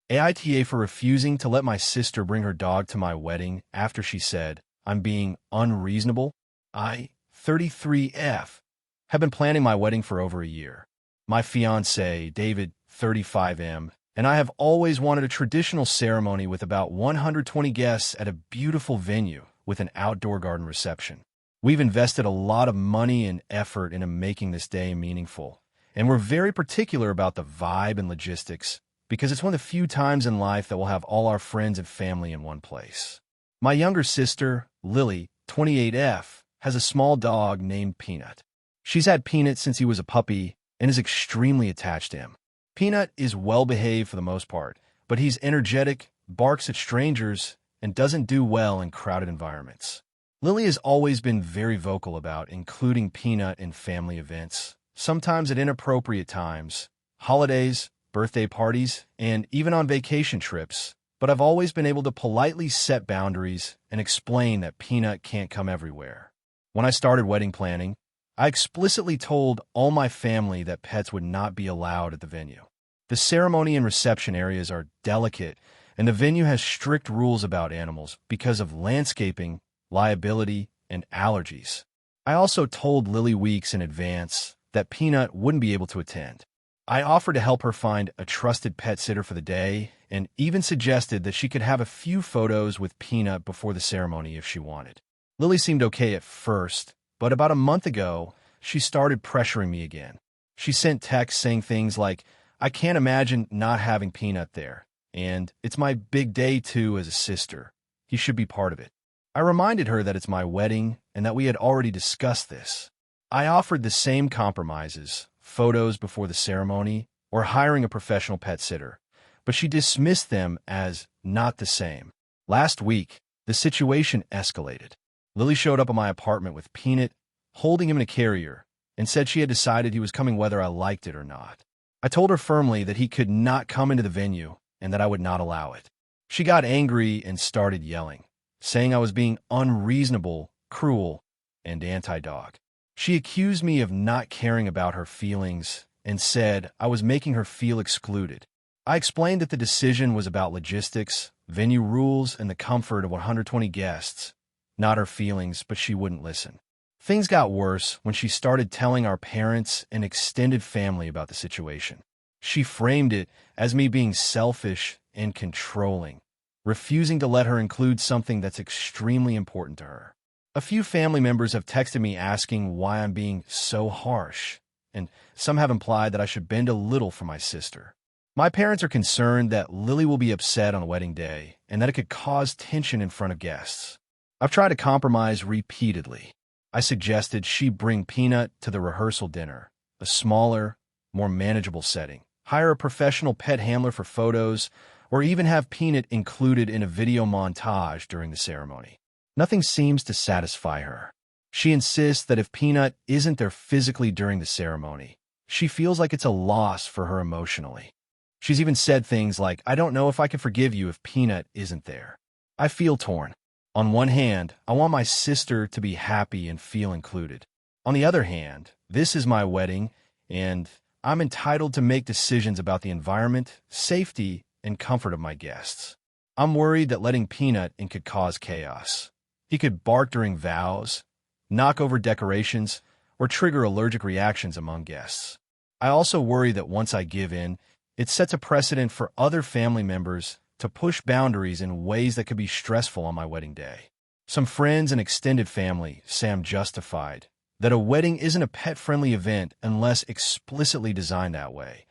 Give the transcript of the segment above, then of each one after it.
AITA for refusing to let my sister bring her dog to my wedding after she said I'm being unreasonable. I, 33F, have been planning my wedding for over a year. My fiancé, David, 35M, and I have always wanted a traditional ceremony with about 120 guests at a beautiful venue with an outdoor garden reception. We've invested a lot of money and effort into making this day meaningful, and we're very particular about the vibe and logistics because it's one of the few times in life that we'll have all our friends and family in one place. My younger sister, Lily, 28F, has a small dog named Peanut. She's had Peanut since he was a puppy and is extremely attached to him. Peanut is well-behaved for the most part, but he's energetic, barks at strangers, and doesn't do well in crowded environments. Lily has always been very vocal about including Peanut in family events, sometimes at inappropriate times, holidays, birthday parties, and even on vacation trips, but I've always been able to politely set boundaries and explain that Peanut can't come everywhere. When I started wedding planning, I explicitly told all my family that pets would not be allowed at the venue. The ceremony and reception areas are delicate, and the venue has strict rules about animals because of landscaping, liability, and allergies. I also told Lily weeks in advance that Peanut wouldn't be able to attend. I offered to help her find a trusted pet sitter for the day and even suggested that she could have a few photos with Peanut before the ceremony if she wanted. Lily seemed okay at first, but about a month ago, she started pressuring me again. She sent texts saying things like, "I can't imagine not having Peanut there," and "It's my big day too as a sister. He should be part of it." I reminded her that it's my wedding and that we had already discussed this. I offered the same compromises, photos before the ceremony, or hiring a professional pet sitter, but she dismissed them as not the same. Last week, the situation escalated. Lily showed up at my apartment with Peanut, holding him in a carrier, and said she had decided he was coming whether I liked it or not. I told her firmly that he could not come into the venue and that I would not allow it. She got angry and started yelling, saying I was being unreasonable, cruel, and anti-dog. She accused me of not caring about her feelings and said I was making her feel excluded. I explained that the decision was about logistics, venue rules, and the comfort of 120 guests, not her feelings, but she wouldn't listen. Things got worse when she started telling our parents and extended family about the situation. She framed it as me being selfish and controlling, refusing to let her include something that's extremely important to her. A few family members have texted me asking why I'm being so harsh, and some have implied that I should bend a little for my sister. My parents are concerned that Lily will be upset on the wedding day and that it could cause tension in front of guests. I've tried to compromise repeatedly. I suggested she bring Peanut to the rehearsal dinner, a smaller, more manageable setting, hire a professional pet handler for photos, or even have Peanut included in a video montage during the ceremony. Nothing seems to satisfy her. She insists that if Peanut isn't there physically during the ceremony, she feels like it's a loss for her emotionally. She's even said things like, "I don't know if I can forgive you if Peanut isn't there." I feel torn. On one hand, I want my sister to be happy and feel included. On the other hand, this is my wedding, and I'm entitled to make decisions about the environment, safety, and comfort of my guests. I'm worried that letting Peanut in could cause chaos. He could bark during vows, knock over decorations, or trigger allergic reactions among guests. I also worry that once I give in, it sets a precedent for other family members to push boundaries in ways that could be stressful on my wedding day. Some friends and extended family say I'm justified, that a wedding isn't a pet-friendly event unless explicitly designed that way,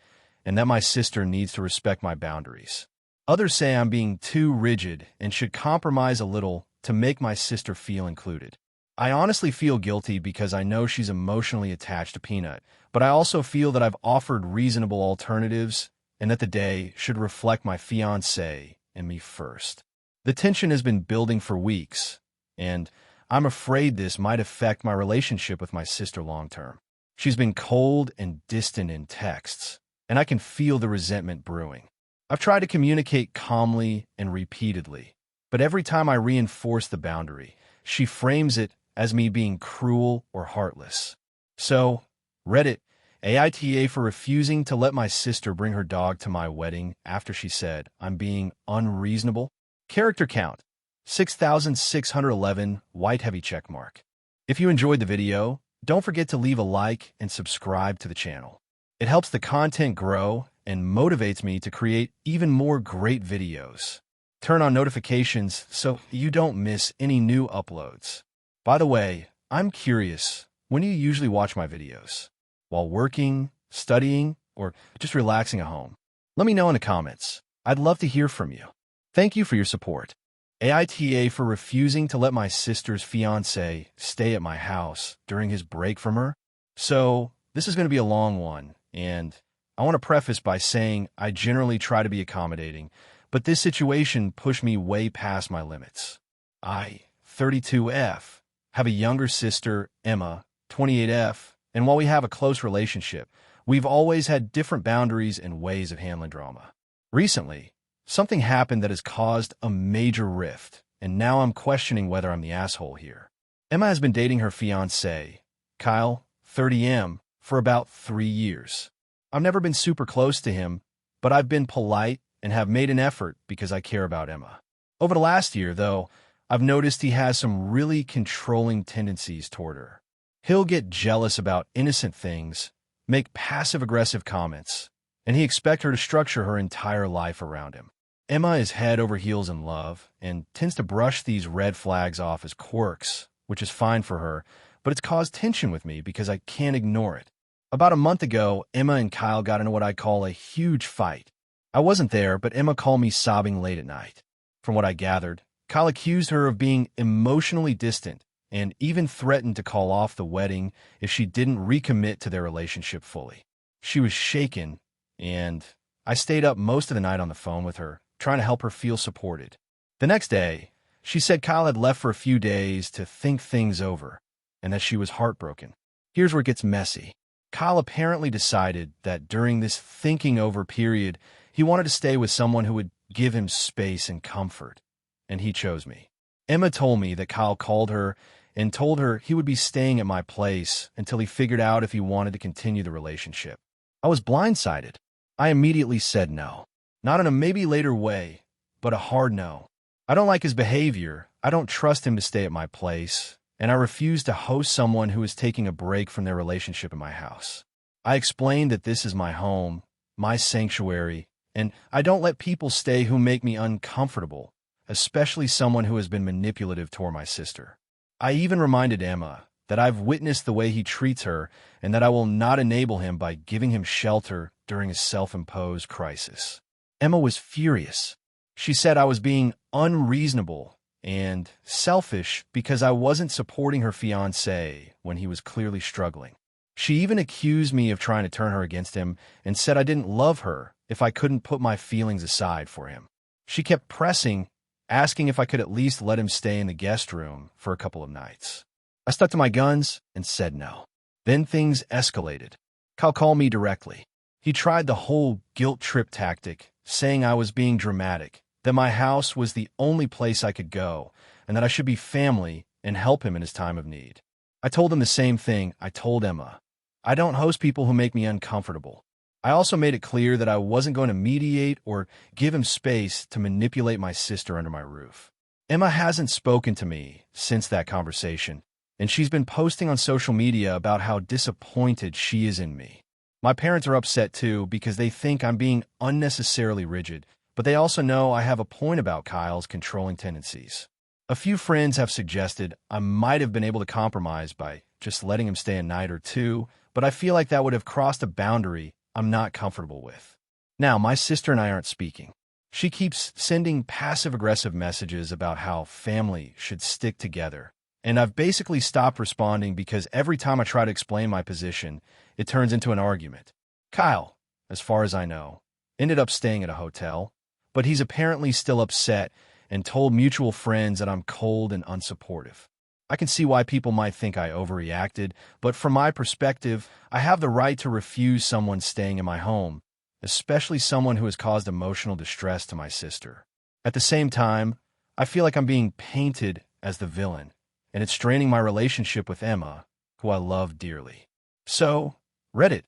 and that my sister needs to respect my boundaries. Others say I'm being too rigid and should compromise a little to make my sister feel included. I honestly feel guilty because I know she's emotionally attached to Peanut, but I also feel that I've offered reasonable alternatives and that the day should reflect my fiancé and me first. The tension has been building for weeks, and I'm afraid this might affect my relationship with my sister long-term. She's been cold and distant in texts, and I can feel the resentment brewing. I've tried to communicate calmly and repeatedly, but every time I reinforce the boundary, she frames it as me being cruel or heartless. So, Reddit, AITA for refusing to let my sister bring her dog to my wedding after she said I'm being unreasonable. Character count, 6,611, white heavy check mark. If you enjoyed the video, don't forget to leave a like and subscribe to the channel. It helps the content grow and motivates me to create even more great videos. Turn on notifications so you don't miss any new uploads. By the way, I'm curious, when do you usually watch my videos? While working, studying, or just relaxing at home? Let me know in the comments. I'd love to hear from you. Thank you for your support. AITA for refusing to let my sister's fiancé stay at my house during his break from her. So, this is going to be a long one, and I want to preface by saying I generally try to be accommodating, but this situation pushed me way past my limits. I, 32F, have a younger sister, Emma, 28F, and while we have a close relationship, we've always had different boundaries and ways of handling drama. Recently, something happened that has caused a major rift, and now I'm questioning whether I'm the asshole here. Emma has been dating her fiancé, Kyle, 30M, for about 3 years. I've never been super close to him, but I've been polite and have made an effort because I care about Emma. Over the last year, though, I've noticed he has some really controlling tendencies toward her. He'll get jealous about innocent things, make passive-aggressive comments, and he expects her to structure her entire life around him. Emma is head over heels in love and tends to brush these red flags off as quirks, which is fine for her, but it's caused tension with me because I can't ignore it. About a month ago, Emma and Kyle got into what I call a huge fight. I wasn't there, but Emma called me sobbing late at night. From what I gathered, Kyle accused her of being emotionally distant and even threatened to call off the wedding if she didn't recommit to their relationship fully. She was shaken, and I stayed up most of the night on the phone with her, trying to help her feel supported. The next day, she said Kyle had left for a few days to think things over, and that she was heartbroken. Here's where it gets messy. Kyle apparently decided that during this thinking over period, he wanted to stay with someone who would give him space and comfort, and he chose me. Emma told me that Kyle called her and told her he would be staying at my place until he figured out if he wanted to continue the relationship. I was blindsided. I immediately said no. Not in a maybe later way, but a hard no. I don't like his behavior, I don't trust him to stay at my place, and I refuse to host someone who is taking a break from their relationship in my house. I explained that this is my home, my sanctuary, and I don't let people stay who make me uncomfortable, especially someone who has been manipulative toward my sister. I even reminded Emma that I've witnessed the way he treats her and that I will not enable him by giving him shelter during his self-imposed crisis. Emma was furious. She said I was being unreasonable and selfish because I wasn't supporting her fiancé when he was clearly struggling. She even accused me of trying to turn her against him and said I didn't love her if I couldn't put my feelings aside for him. She kept pressing, asking if I could at least let him stay in the guest room for a couple of nights. I stuck to my guns and said no. Then things escalated. Kyle called me directly. He tried the whole guilt trip tactic, saying I was being dramatic, that my house was the only place I could go, and that I should be family and help him in his time of need. I told him the same thing I told Emma. I don't host people who make me uncomfortable. I also made it clear that I wasn't going to mediate or give him space to manipulate my sister under my roof. Emma hasn't spoken to me since that conversation, and she's been posting on social media about how disappointed she is in me. My parents are upset too because they think I'm being unnecessarily rigid, but they also know I have a point about Kyle's controlling tendencies. A few friends have suggested I might have been able to compromise by just letting him stay a night or two, but I feel like that would have crossed a boundary I'm not comfortable with. Now, my sister and I aren't speaking. She keeps sending passive-aggressive messages about how family should stick together, and I've basically stopped responding because every time I try to explain my position, it turns into an argument. Kyle, as far as I know, ended up staying at a hotel, but he's apparently still upset and told mutual friends that I'm cold and unsupportive. I can see why people might think I overreacted, but from my perspective, I have the right to refuse someone staying in my home, especially someone who has caused emotional distress to my sister. At the same time, I feel like I'm being painted as the villain, and it's straining my relationship with Emma, who I love dearly. So, Reddit,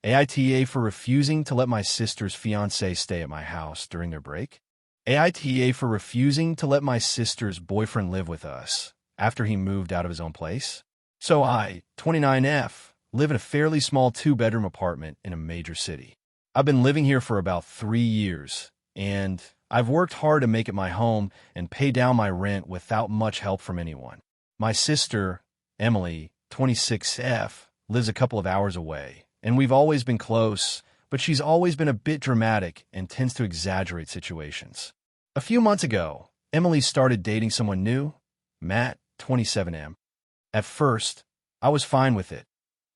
AITA for refusing to let my sister's fiancé stay at my house during their break. AITA for refusing to let my sister's boyfriend live with us after he moved out of his own place. So I, 29F, live in a fairly small 2-bedroom apartment in a major city. I've been living here for about 3 years, and I've worked hard to make it my home and pay down my rent without much help from anyone. My sister, Emily, 26F, lives a couple of hours away, and we've always been close, but she's always been a bit dramatic and tends to exaggerate situations. A few months ago, Emily started dating someone new, Matt, 27M. At first, I was fine with it.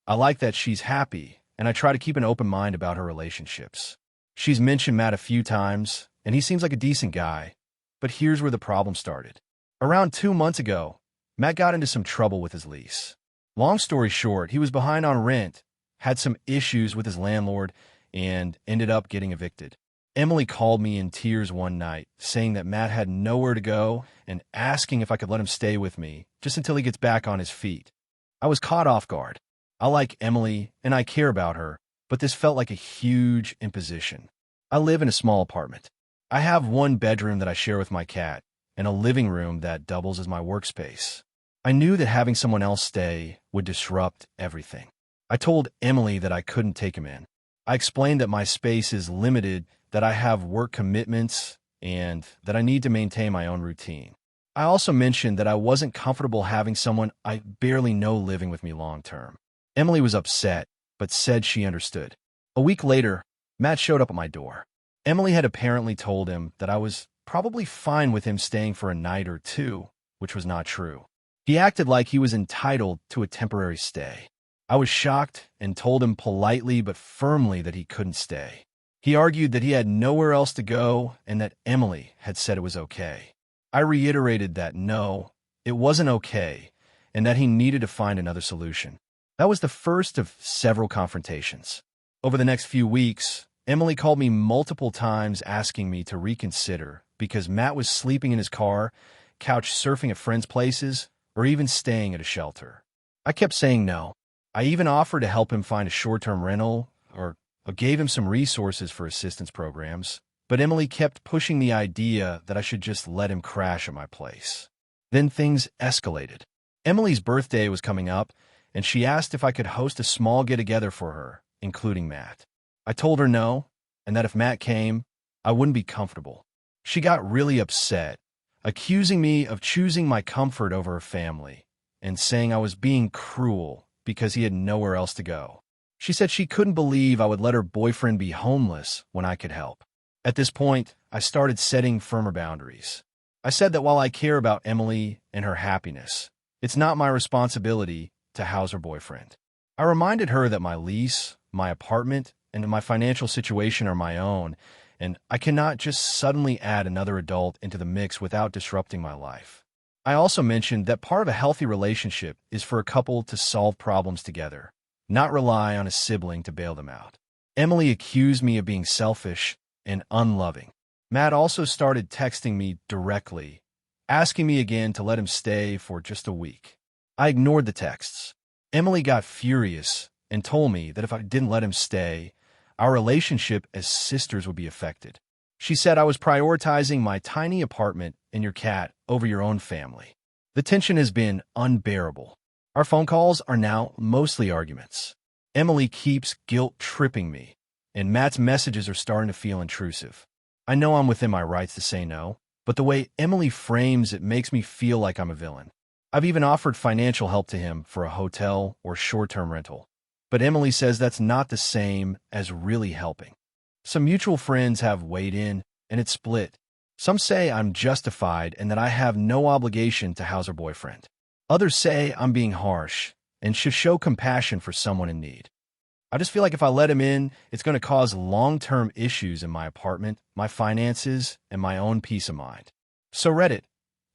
I like that she's happy, and I try to keep an open mind about her relationships. She's mentioned Matt a few times, and he seems like a decent guy. But here's where the problem started. Around 2 months ago, Matt got into some trouble with his lease. Long story short, he was behind on rent, had some issues with his landlord, and ended up getting evicted. Emily called me in tears one night, saying that Matt had nowhere to go and asking if I could let him stay with me just until he gets back on his feet. I was caught off guard. I like Emily, and I care about her, but this felt like a huge imposition. I live in a small apartment. I have 1 bedroom that I share with my cat, and a living room that doubles as my workspace. I knew that having someone else stay would disrupt everything. I told Emily that I couldn't take him in. I explained that my space is limited, that I have work commitments, and that I need to maintain my own routine. I also mentioned that I wasn't comfortable having someone I barely know living with me long term. Emily was upset, but said she understood. A week later, Matt showed up at my door. Emily had apparently told him that I was probably fine with him staying for a night or two, which was not true. He acted like he was entitled to a temporary stay. I was shocked and told him politely but firmly that he couldn't stay. He argued that he had nowhere else to go and that Emily had said it was okay. I reiterated that no, it wasn't okay, and that he needed to find another solution. That was the first of several confrontations. Over the next few weeks, Emily called me multiple times asking me to reconsider because Matt was sleeping in his car, couch surfing at friends' places, or even staying at a shelter. I kept saying no. I even offered to help him find a short-term rental or gave him some resources for assistance programs, but Emily kept pushing the idea that I should just let him crash at my place. Then things escalated. Emily's birthday was coming up, and she asked if I could host a small get-together for her, including Matt. I told her no, and that if Matt came, I wouldn't be comfortable. She got really upset, accusing me of choosing my comfort over her family, and saying I was being cruel because he had nowhere else to go. She said she couldn't believe I would let her boyfriend be homeless when I could help. At this point, I started setting firmer boundaries. I said that while I care about Emily and her happiness, it's not my responsibility to house her boyfriend. I reminded her that my lease, my apartment, and my financial situation are my own, and I cannot just suddenly add another adult into the mix without disrupting my life. I also mentioned that part of a healthy relationship is for a couple to solve problems together, not rely on a sibling to bail them out. Emily accused me of being selfish and unloving. Matt also started texting me directly, asking me again to let him stay for just a week. I ignored the texts. Emily got furious and told me that if I didn't let him stay, our relationship as sisters would be affected. She said I was prioritizing my tiny apartment and your cat over your own family. The tension has been unbearable. Our phone calls are now mostly arguments. Emily keeps guilt-tripping me, and Matt's messages are starting to feel intrusive. I know I'm within my rights to say no, but the way Emily frames it makes me feel like I'm a villain. I've even offered financial help to him for a hotel or short-term rental, but Emily says that's not the same as really helping. Some mutual friends have weighed in, and it's split. Some say I'm justified and that I have no obligation to house her boyfriend. Others say I'm being harsh and should show compassion for someone in need. I just feel like if I let him in, it's going to cause long-term issues in my apartment, my finances, and my own peace of mind. So Reddit,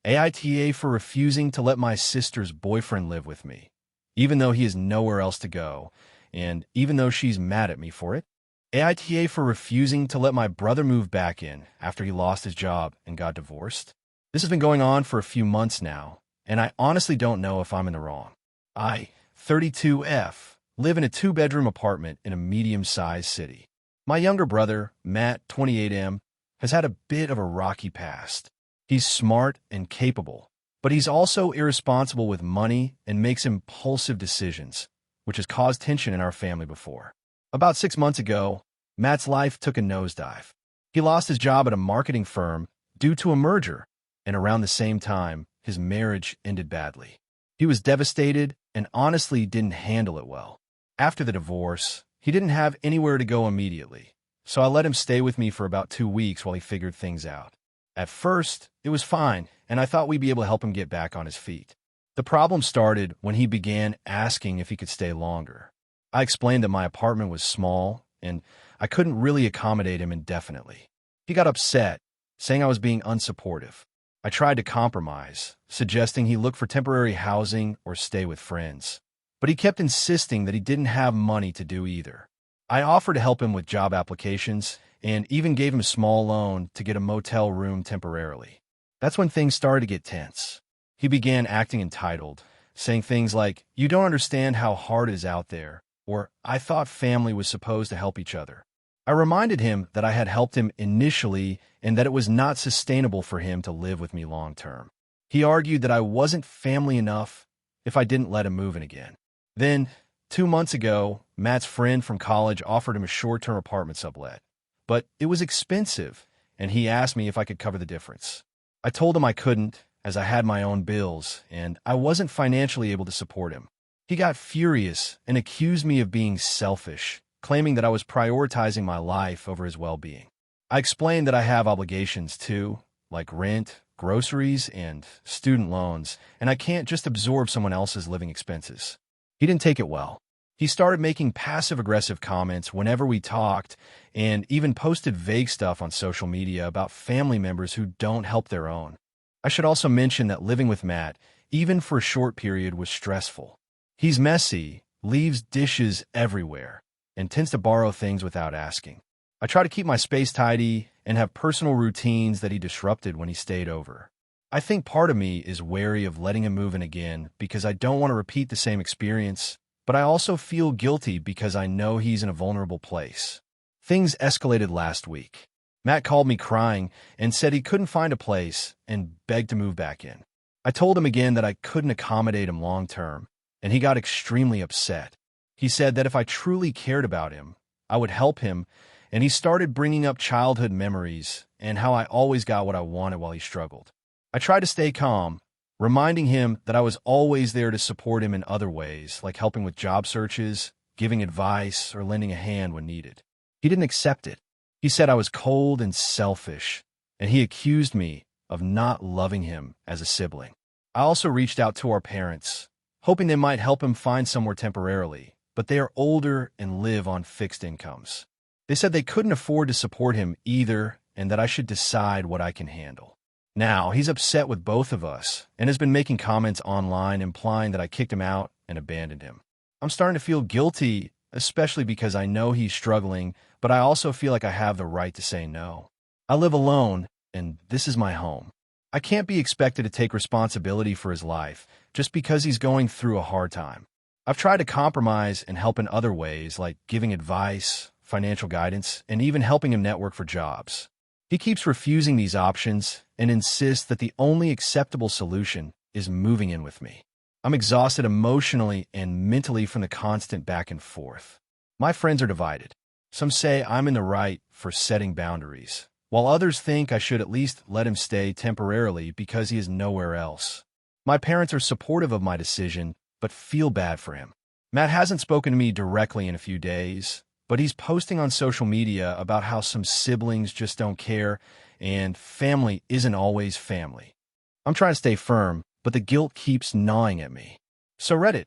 AITA for refusing to let my sister's boyfriend live with me, even though he has nowhere else to go, and even though she's mad at me for it. AITA for refusing to let my brother move back in after he lost his job and got divorced. This has been going on for a few months now, and I honestly don't know if I'm in the wrong. I, 32F, live in a two-bedroom apartment in a medium-sized city. My younger brother, Matt, 28M, has had a bit of a rocky past. He's smart and capable, but he's also irresponsible with money and makes impulsive decisions, which has caused tension in our family before. About 6 months ago, Matt's life took a nosedive. He lost his job at a marketing firm due to a merger, and around the same time, his marriage ended badly. He was devastated and honestly didn't handle it well. After the divorce, he didn't have anywhere to go immediately, so I let him stay with me for about 2 weeks while he figured things out. At first, it was fine, and I thought we'd be able to help him get back on his feet. The problem started when he began asking if he could stay longer. I explained that my apartment was small, and I couldn't really accommodate him indefinitely. He got upset, saying I was being unsupportive. I tried to compromise, suggesting he look for temporary housing or stay with friends. But he kept insisting that he didn't have money to do either. I offered to help him with job applications and even gave him a small loan to get a motel room temporarily. That's when things started to get tense. He began acting entitled, saying things like, "You don't understand how hard it is out there," or "I thought family was supposed to help each other." I reminded him that I had helped him initially and that it was not sustainable for him to live with me long term. He argued that I wasn't family enough if I didn't let him move in again. Then, 2 months ago, Matt's friend from college offered him a short-term apartment sublet. But it was expensive, and he asked me if I could cover the difference. I told him I couldn't, as I had my own bills, and I wasn't financially able to support him. He got furious and accused me of being selfish, claiming that I was prioritizing my life over his well-being. I explained that I have obligations too, like rent, groceries, and student loans, and I can't just absorb someone else's living expenses. He didn't take it well. He started making passive-aggressive comments whenever we talked and even posted vague stuff on social media about family members who don't help their own. I should also mention that living with Matt, even for a short period, was stressful. He's messy, leaves dishes everywhere, and tends to borrow things without asking. I try to keep my space tidy and have personal routines that he disrupted when he stayed over. I think part of me is wary of letting him move in again because I don't want to repeat the same experience, but I also feel guilty because I know he's in a vulnerable place. Things escalated last week. Matt called me crying and said he couldn't find a place and begged to move back in. I told him again that I couldn't accommodate him long term, and he got extremely upset. He said that if I truly cared about him, I would help him, and he started bringing up childhood memories and how I always got what I wanted while he struggled. I tried to stay calm, reminding him that I was always there to support him in other ways, like helping with job searches, giving advice, or lending a hand when needed. He didn't accept it. He said I was cold and selfish, and he accused me of not loving him as a sibling. I also reached out to our parents, hoping they might help him find somewhere temporarily, but they are older and live on fixed incomes. They said they couldn't afford to support him either, and that I should decide what I can handle. Now, he's upset with both of us and has been making comments online implying that I kicked him out and abandoned him. I'm starting to feel guilty, especially because I know he's struggling, but I also feel like I have the right to say no. I live alone, and this is my home. I can't be expected to take responsibility for his life just because he's going through a hard time. I've tried to compromise and help in other ways, like giving advice, financial guidance, and even helping him network for jobs. He keeps refusing these options and insists that the only acceptable solution is moving in with me. I'm exhausted emotionally and mentally from the constant back and forth. My friends are divided. Some say I'm in the right for setting boundaries, while others think I should at least let him stay temporarily because he is nowhere else. My parents are supportive of my decision, but feel bad for him. Matt hasn't spoken to me directly in a few days, but he's posting on social media about how some siblings just don't care and family isn't always family. I'm trying to stay firm, but the guilt keeps gnawing at me. So Reddit,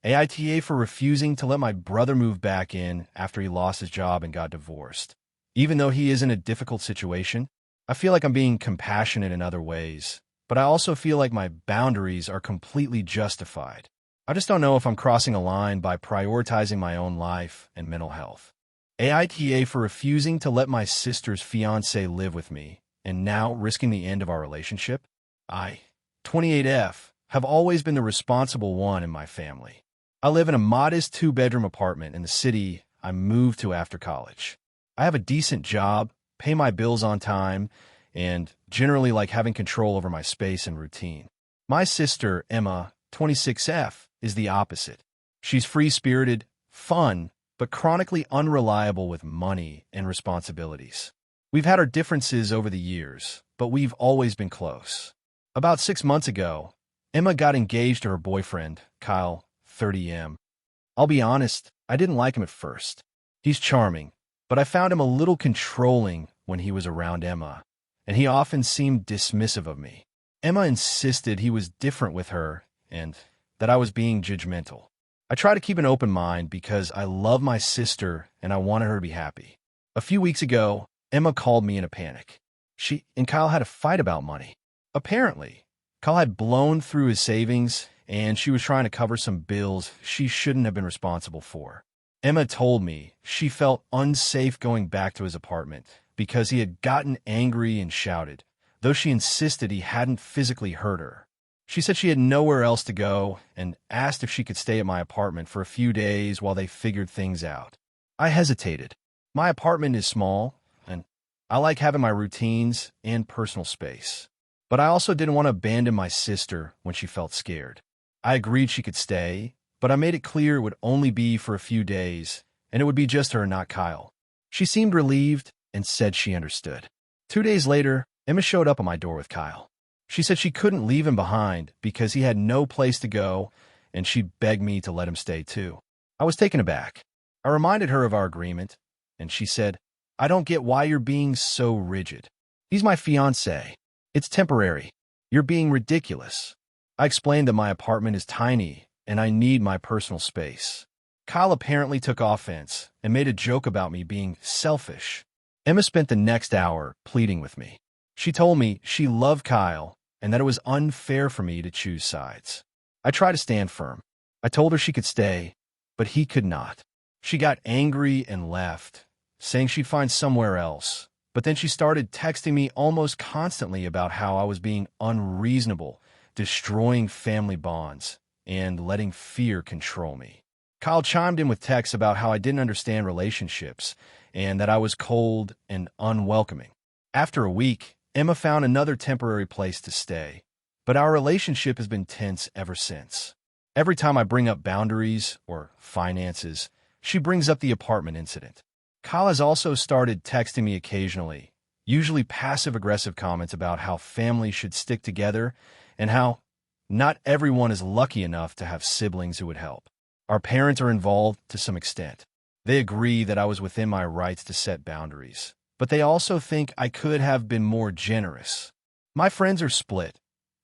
AITA for refusing to let my brother move back in after he lost his job and got divorced. Even though he is in a difficult situation, I feel like I'm being compassionate in other ways, but I also feel like my boundaries are completely justified. I just don't know if I'm crossing a line by prioritizing my own life and mental health. AITA for refusing to let my sister's fiancé live with me and now risking the end of our relationship. I, 28F, have always been the responsible one in my family. I live in a modest two-bedroom apartment in the city I moved to after college. I have a decent job, pay my bills on time, and generally like having control over my space and routine. My sister, Emma, 26F, is the opposite. She's free-spirited, fun, but chronically unreliable with money and responsibilities. We've had our differences over the years, but we've always been close. About 6 months ago, Emma got engaged to her boyfriend, Kyle, 30M. I'll be honest, I didn't like him at first. He's charming, but I found him a little controlling when he was around Emma, and he often seemed dismissive of me. Emma insisted he was different with her and that I was being judgmental. I try to keep an open mind because I love my sister and I wanted her to be happy. A few weeks ago, Emma called me in a panic. She and Kyle had a fight about money. Apparently, Kyle had blown through his savings and she was trying to cover some bills she shouldn't have been responsible for. Emma told me she felt unsafe going back to his apartment because he had gotten angry and shouted, though she insisted he hadn't physically hurt her. She said she had nowhere else to go and asked if she could stay at my apartment for a few days while they figured things out. I hesitated. My apartment is small, and I like having my routines and personal space. But I also didn't want to abandon my sister when she felt scared. I agreed she could stay, but I made it clear it would only be for a few days, and it would be just her, not Kyle. She seemed relieved and said she understood. 2 days later, Emma showed up at my door with Kyle. She said she couldn't leave him behind because he had no place to go, and she begged me to let him stay too. I was taken aback. I reminded her of our agreement, and she said, "I don't get why you're being so rigid. He's my fiancé. It's temporary. You're being ridiculous." I explained that my apartment is tiny and I need my personal space. Kyle apparently took offense and made a joke about me being selfish. Emma spent the next hour pleading with me. She told me she loved Kyle and that it was unfair for me to choose sides. I tried to stand firm. I told her she could stay, but he could not. She got angry and left, saying she'd find somewhere else. But then she started texting me almost constantly about how I was being unreasonable, destroying family bonds, and letting fear control me. Kyle chimed in with texts about how I didn't understand relationships and that I was cold and unwelcoming. After a week, Emma found another temporary place to stay, but our relationship has been tense ever since. Every time I bring up boundaries or finances, she brings up the apartment incident. Kyle has also started texting me occasionally, usually passive-aggressive comments about how families should stick together and how not everyone is lucky enough to have siblings who would help. Our parents are involved to some extent. They agree that I was within my rights to set boundaries, but they also think I could have been more generous. My friends are split.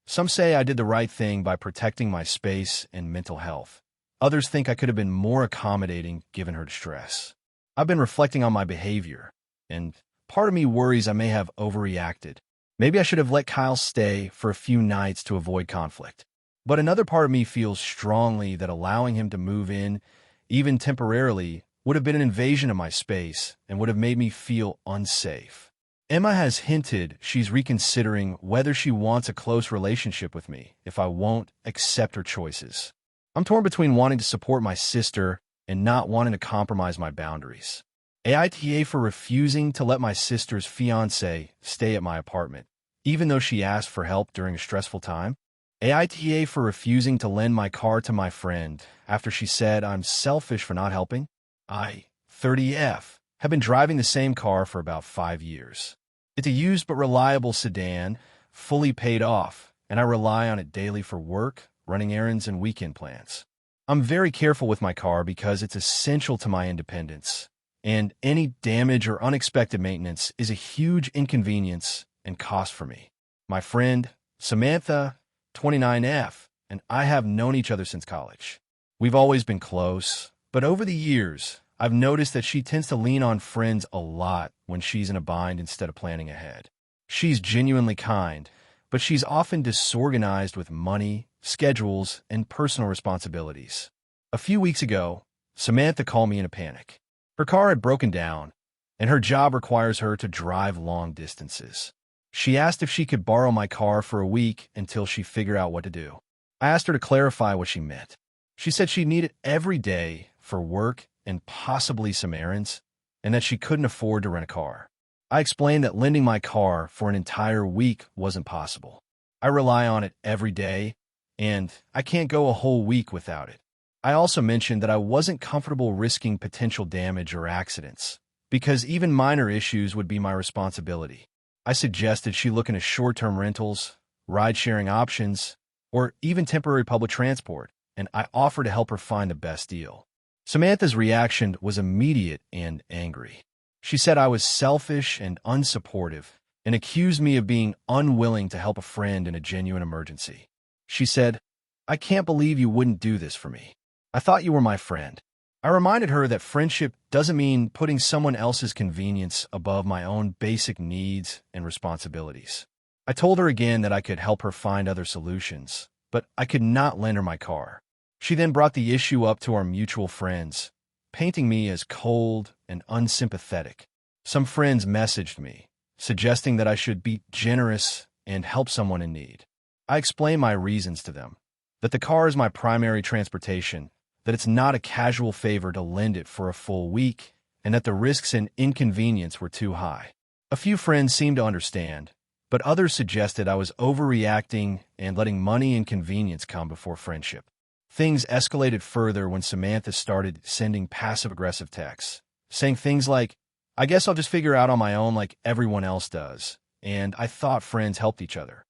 Some say I did the right thing by protecting my space and mental health. Others think I could have been more accommodating given her distress. I've been reflecting on my behavior, and part of me worries I may have overreacted. Maybe I should have let Kyle stay for a few nights to avoid conflict. But another part of me feels strongly that allowing him to move in, even temporarily, would have been an invasion of my space and would have made me feel unsafe. Emma has hinted she's reconsidering whether she wants a close relationship with me if I won't accept her choices. I'm torn between wanting to support my sister and not wanting to compromise my boundaries. AITA for refusing to let my sister's fiancé stay at my apartment, even though she asked for help during a stressful time. AITA for refusing to lend my car to my friend after she said I'm selfish for not helping. I, 30F, have been driving the same car for about 5 years. It's a used but reliable sedan, fully paid off, and I rely on it daily for work, running errands, and weekend plans. I'm very careful with my car because it's essential to my independence, and any damage or unexpected maintenance is a huge inconvenience and cost for me. My friend, Samantha, 29F, and I have known each other since college. We've always been close, but over the years, I've noticed that she tends to lean on friends a lot when she's in a bind instead of planning ahead. She's genuinely kind, but she's often disorganized with money, schedules, and personal responsibilities. A few weeks ago, Samantha called me in a panic. Her car had broken down, and her job requires her to drive long distances. She asked if she could borrow my car for a week until she figured out what to do. I asked her to clarify what she meant. She said she needed every day for work and possibly some errands, and that she couldn't afford to rent a car. I explained that lending my car for an entire week wasn't possible. I rely on it every day, and I can't go a whole week without it. I also mentioned that I wasn't comfortable risking potential damage or accidents, because even minor issues would be my responsibility. I suggested she look into short-term rentals, ride-sharing options, or even temporary public transport, and I offered to help her find the best deal. Samantha's reaction was immediate and angry. She said I was selfish and unsupportive, and accused me of being unwilling to help a friend in a genuine emergency. She said, "I can't believe you wouldn't do this for me. I thought you were my friend." I reminded her that friendship doesn't mean putting someone else's convenience above my own basic needs and responsibilities. I told her again that I could help her find other solutions, but I could not lend her my car. She then brought the issue up to our mutual friends, painting me as cold and unsympathetic. Some friends messaged me, suggesting that I should be generous and help someone in need. I explained my reasons to them, that the car is my primary transportation, that it's not a casual favor to lend it for a full week, and that the risks and inconvenience were too high. A few friends seemed to understand, but others suggested I was overreacting and letting money and convenience come before friendship. Things escalated further when Samantha started sending passive-aggressive texts, saying things like, "I guess I'll just figure it out on my own like everyone else does," and "I thought friends helped each other."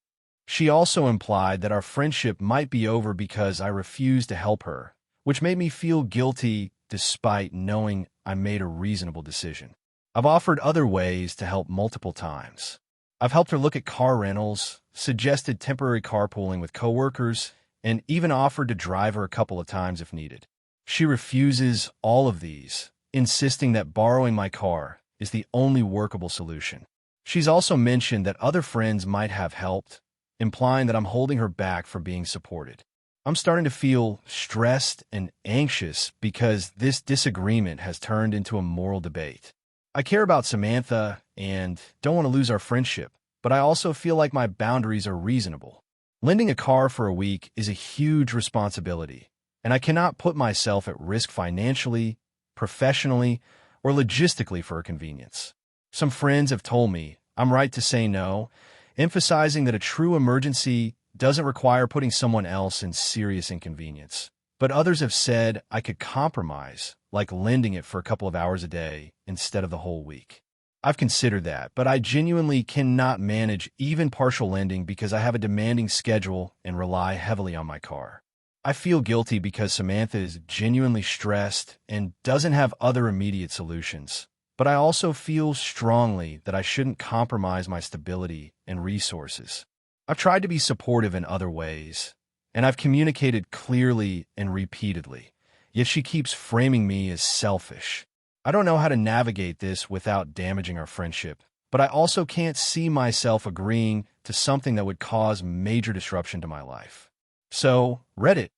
She also implied that our friendship might be over because I refused to help her, which made me feel guilty despite knowing I made a reasonable decision. I've offered other ways to help multiple times. I've helped her look at car rentals, suggested temporary carpooling with coworkers, and even offered to drive her a couple of times if needed. She refuses all of these, insisting that borrowing my car is the only workable solution. She's also mentioned that other friends might have helped, implying that I'm holding her back from being supported. I'm starting to feel stressed and anxious because this disagreement has turned into a moral debate. I care about Samantha and don't want to lose our friendship, but I also feel like my boundaries are reasonable. Lending a car for a week is a huge responsibility, and I cannot put myself at risk financially, professionally, or logistically for her convenience. Some friends have told me I'm right to say no, emphasizing that a true emergency doesn't require putting someone else in serious inconvenience. But others have said I could compromise, like lending it for a couple of hours a day instead of the whole week. I've considered that, but I genuinely cannot manage even partial lending because I have a demanding schedule and rely heavily on my car. I feel guilty because Samantha is genuinely stressed and doesn't have other immediate solutions. But I also feel strongly that I shouldn't compromise my stability and resources. I've tried to be supportive in other ways, and I've communicated clearly and repeatedly, yet she keeps framing me as selfish. I don't know how to navigate this without damaging our friendship, but I also can't see myself agreeing to something that would cause major disruption to my life. So, Reddit,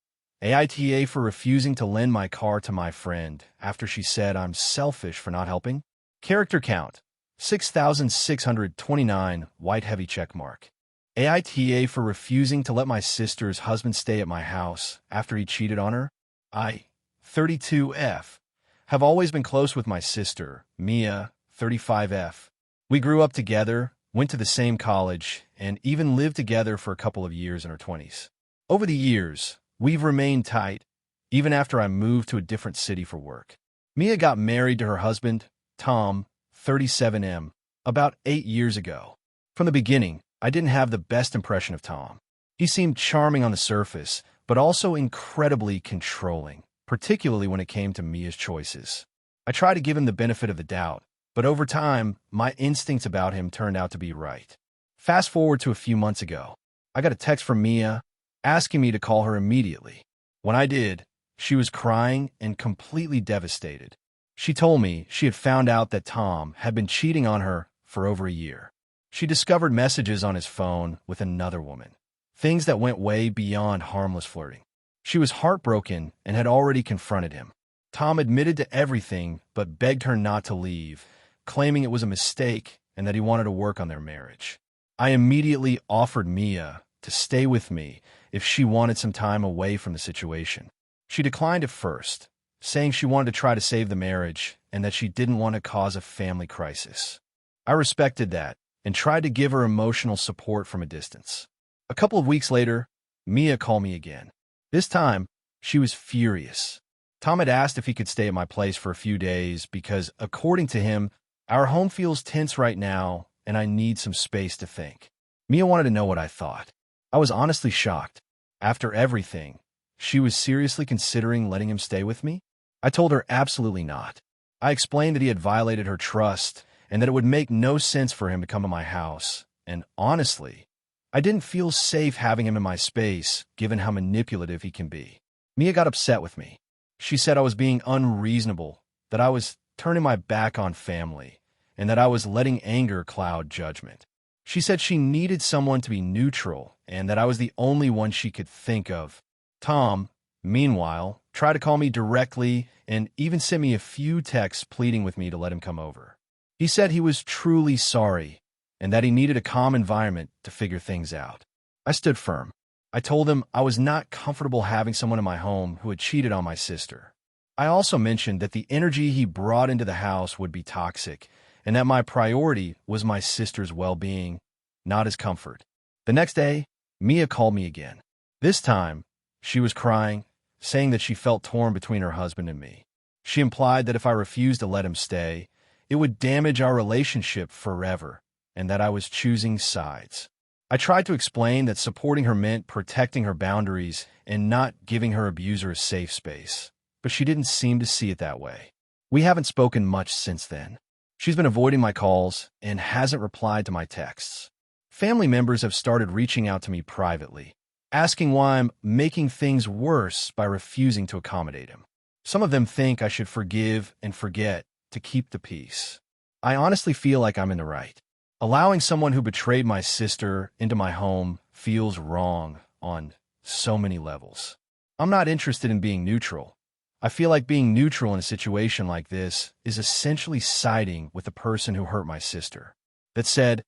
AITA for refusing to lend my car to my friend after she said I'm selfish for not helping. Character count, 6,629, white heavy checkmark. AITA for refusing to let my sister's husband stay at my house after he cheated on her. I, 32F, have always been close with my sister, Mia, 35F. We grew up together, went to the same college, and even lived together for a couple of years in our 20s. Over the years, we've remained tight, even after I moved to a different city for work. Mia got married to her husband, Tom, 37M, about 8 years ago. From the beginning, I didn't have the best impression of Tom. He seemed charming on the surface, but also incredibly controlling, particularly when it came to Mia's choices. I tried to give him the benefit of the doubt, but over time, my instincts about him turned out to be right. Fast forward to a few months ago. I got a text from Mia asking me to call her immediately. When I did, she was crying and completely devastated. She told me she had found out that Tom had been cheating on her for over a year. She discovered messages on his phone with another woman, things that went way beyond harmless flirting. She was heartbroken and had already confronted him. Tom admitted to everything but begged her not to leave, claiming it was a mistake and that he wanted to work on their marriage. I immediately offered Mia to stay with me if she wanted some time away from the situation. She declined at first, saying she wanted to try to save the marriage and that she didn't want to cause a family crisis. I respected that and tried to give her emotional support from a distance. A couple of weeks later, Mia called me again. This time, she was furious. Tom had asked if he could stay at my place for a few days because, according to him, our home feels tense right now and I need some space to think. Mia wanted to know what I thought. I was honestly shocked. After everything, she was seriously considering letting him stay with me? I told her absolutely not. I explained that he had violated her trust and that it would make no sense for him to come to my house. And honestly, I didn't feel safe having him in my space, given how manipulative he can be. Mia got upset with me. She said I was being unreasonable, that I was turning my back on family, and that I was letting anger cloud judgment. She said she needed someone to be neutral and that I was the only one she could think of. Tom, meanwhile, tried to call me directly and even sent me a few texts pleading with me to let him come over. He said he was truly sorry and that he needed a calm environment to figure things out. I stood firm. I told him I was not comfortable having someone in my home who had cheated on my sister. I also mentioned that the energy he brought into the house would be toxic and that my priority was my sister's well-being, not his comfort. The next day, Mia called me again. This time, she was crying, saying that she felt torn between her husband and me. She implied that if I refused to let him stay, it would damage our relationship forever, and that I was choosing sides. I tried to explain that supporting her meant protecting her boundaries and not giving her abuser a safe space, but she didn't seem to see it that way. We haven't spoken much since then. She's been avoiding my calls and hasn't replied to my texts. Family members have started reaching out to me privately, asking why I'm making things worse by refusing to accommodate him. Some of them think I should forgive and forget to keep the peace. I honestly feel like I'm in the right. Allowing someone who betrayed my sister into my home feels wrong on so many levels. I'm not interested in being neutral. I feel like being neutral in a situation like this is essentially siding with the person who hurt my sister. That said,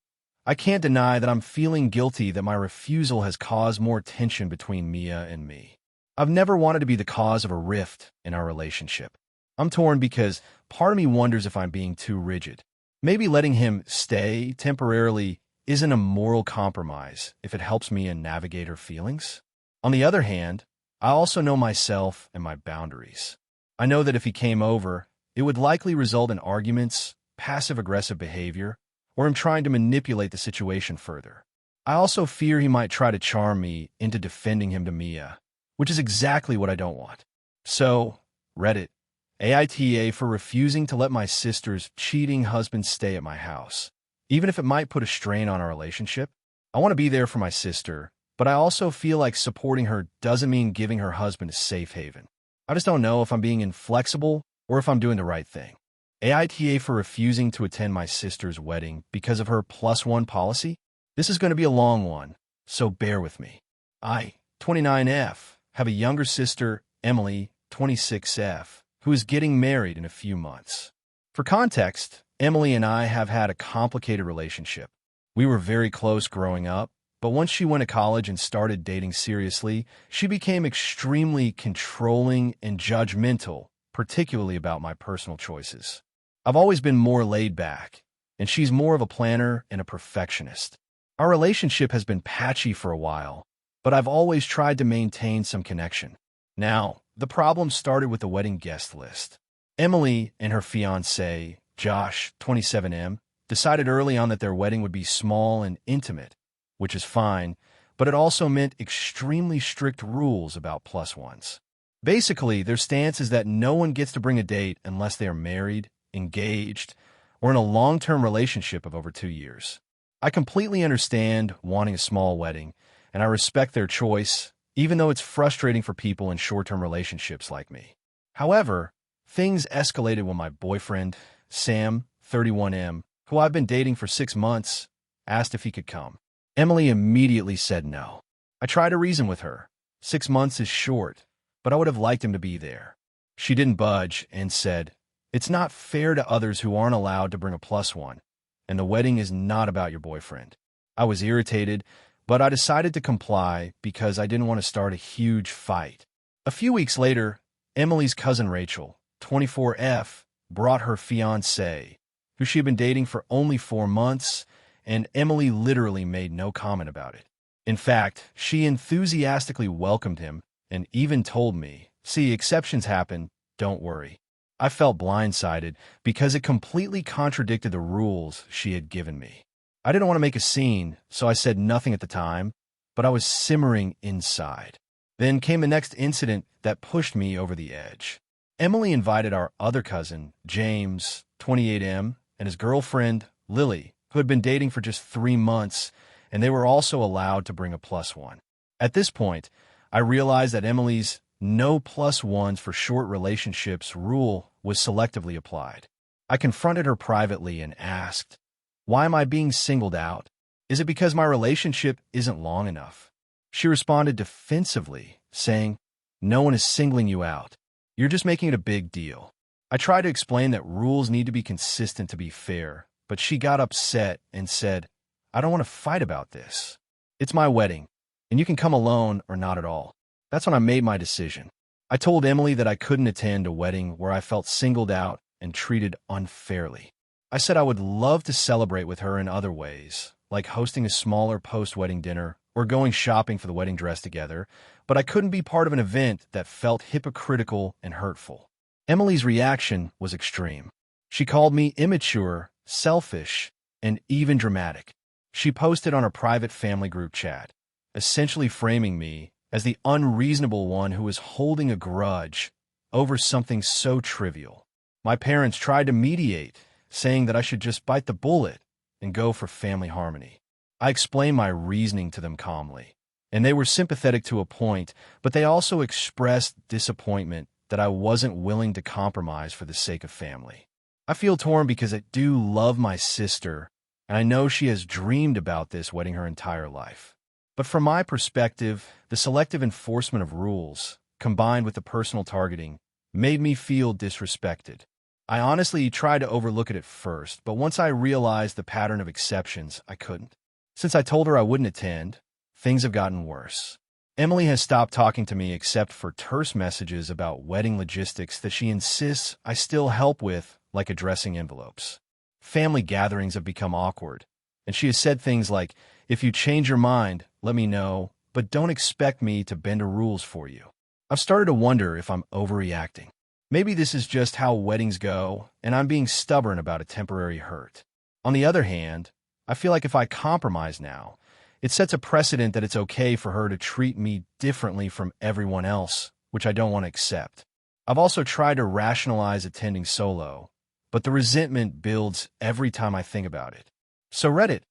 I can't deny that I'm feeling guilty that my refusal has caused more tension between Mia and me. I've never wanted to be the cause of a rift in our relationship. I'm torn because part of me wonders if I'm being too rigid. Maybe letting him stay temporarily isn't a moral compromise if it helps Mia navigate her feelings. On the other hand, I also know myself and my boundaries. I know that if he came over, it would likely result in arguments, passive-aggressive behavior, or him trying to manipulate the situation further. I also fear he might try to charm me into defending him to Mia, which is exactly what I don't want. So, Reddit, AITA for refusing to let my sister's cheating husband stay at my house. Even if it might put a strain on our relationship, I want to be there for my sister, but I also feel like supporting her doesn't mean giving her husband a safe haven. I just don't know if I'm being inflexible or if I'm doing the right thing. AITA for refusing to attend my sister's wedding because of her +1 policy? This is going to be a long one, so bear with me. I, 29F, have a younger sister, Emily, 26F, who is getting married in a few months. For context, Emily and I have had a complicated relationship. We were very close growing up, but once she went to college and started dating seriously, she became extremely controlling and judgmental, particularly about my personal choices. I've always been more laid back, and she's more of a planner and a perfectionist. Our relationship has been patchy for a while, but I've always tried to maintain some connection. Now, the problem started with the wedding guest list. Emily and her fiancé, Josh, 27M, decided early on that their wedding would be small and intimate, which is fine, but it also meant extremely strict rules about +1s. Basically, their stance is that no one gets to bring a date unless they are married, engaged, or in a long-term relationship of over 2 years. I completely understand wanting a small wedding, and I respect their choice, even though it's frustrating for people in short-term relationships like me. However, things escalated when my boyfriend, Sam, 31M, who I've been dating for 6 months, asked if he could come. Emily immediately said no. I tried to reason with her. 6 months is short, but I would have liked him to be there. She didn't budge and said, "It's not fair to others who aren't allowed to bring a +1, and the wedding is not about your boyfriend." I was irritated, but I decided to comply because I didn't want to start a huge fight. A few weeks later, Emily's cousin Rachel, 24F, brought her fiancé, who she had been dating for only 4 months, and Emily literally made no comment about it. In fact, she enthusiastically welcomed him and even told me, "See, exceptions happen, don't worry." I felt blindsided because it completely contradicted the rules she had given me. I didn't want to make a scene, so I said nothing at the time, but I was simmering inside. Then came the next incident that pushed me over the edge. Emily invited our other cousin, James, 28M, and his girlfriend, Lily, who had been dating for just 3 months, and they were also allowed to bring a +1. At this point, I realized that Emily's no +1s for short relationships rule was selectively applied. I confronted her privately and asked, "Why am I being singled out? Is it because my relationship isn't long enough?" She responded defensively, saying, "No one is singling you out. You're just making it a big deal." I tried to explain that rules need to be consistent to be fair, but she got upset and said, "I don't want to fight about this. It's my wedding, and you can come alone or not at all." That's when I made my decision. I told Emily that I couldn't attend a wedding where I felt singled out and treated unfairly. I said I would love to celebrate with her in other ways, like hosting a smaller post-wedding dinner or going shopping for the wedding dress together, but I couldn't be part of an event that felt hypocritical and hurtful. Emily's reaction was extreme. She called me immature, selfish, and even dramatic. She posted on a private family group chat, essentially framing me as the unreasonable one who was holding a grudge over something so trivial. My parents tried to mediate, saying that I should just bite the bullet and go for family harmony. I explained my reasoning to them calmly, and they were sympathetic to a point, but they also expressed disappointment that I wasn't willing to compromise for the sake of family. I feel torn because I do love my sister, and I know she has dreamed about this wedding her entire life. But from my perspective, the selective enforcement of rules, combined with the personal targeting, made me feel disrespected. I honestly tried to overlook it at first, but once I realized the pattern of exceptions, I couldn't. Since I told her I wouldn't attend, things have gotten worse. Emily has stopped talking to me except for terse messages about wedding logistics that she insists I still help with, like addressing envelopes. Family gatherings have become awkward, and she has said things like, "If you change your mind, let me know, but don't expect me to bend the rules for you." I've started to wonder if I'm overreacting. Maybe this is just how weddings go, and I'm being stubborn about a temporary hurt. On the other hand, I feel like if I compromise now, it sets a precedent that it's okay for her to treat me differently from everyone else, which I don't want to accept. I've also tried to rationalize attending solo, but the resentment builds every time I think about it. So Reddit,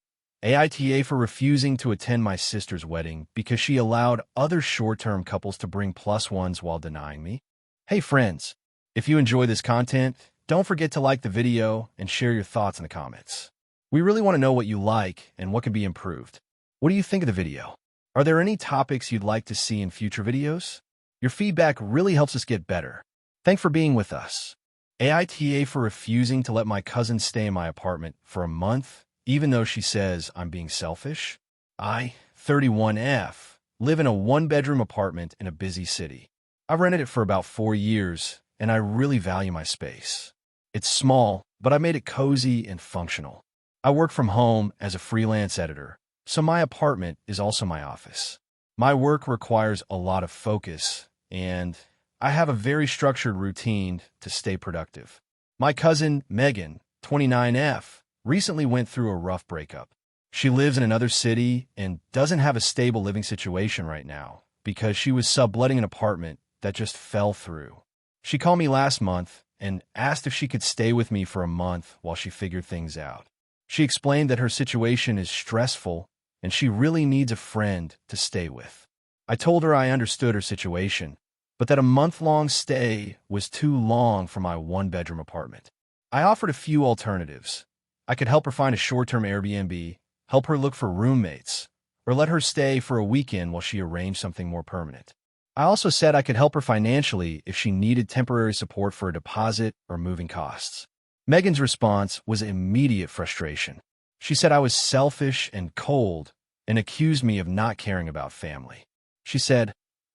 AITA for refusing to attend my sister's wedding because she allowed other short-term couples to bring +1s while denying me. Hey friends, if you enjoy this content, don't forget to like the video and share your thoughts in the comments. We really want to know what you like and what can be improved. What do you think of the video? Are there any topics you'd like to see in future videos? Your feedback really helps us get better. Thanks for being with us. AITA for refusing to let my cousin stay in my apartment for a month, even though she says I'm being selfish. I, 31F, live in a one-bedroom apartment in a busy city. I've rented it for about 4 years, and I really value my space. It's small, but I made it cozy and functional. I work from home as a freelance editor, so my apartment is also my office. My work requires a lot of focus, and I have a very structured routine to stay productive. My cousin, Megan, 29F, recently went through a rough breakup. She lives in another city and doesn't have a stable living situation right now because she was subletting an apartment that just fell through. She called me last month and asked if she could stay with me for a month while she figured things out. She explained that her situation is stressful and she really needs a friend to stay with. I told her I understood her situation, but that a month-long stay was too long for my one-bedroom apartment. I offered a few alternatives. I could help her find a short-term Airbnb, help her look for roommates, or let her stay for a weekend while she arranged something more permanent. I also said I could help her financially if she needed temporary support for a deposit or moving costs. Megan's response was immediate frustration. She said I was selfish and cold and accused me of not caring about family. She said,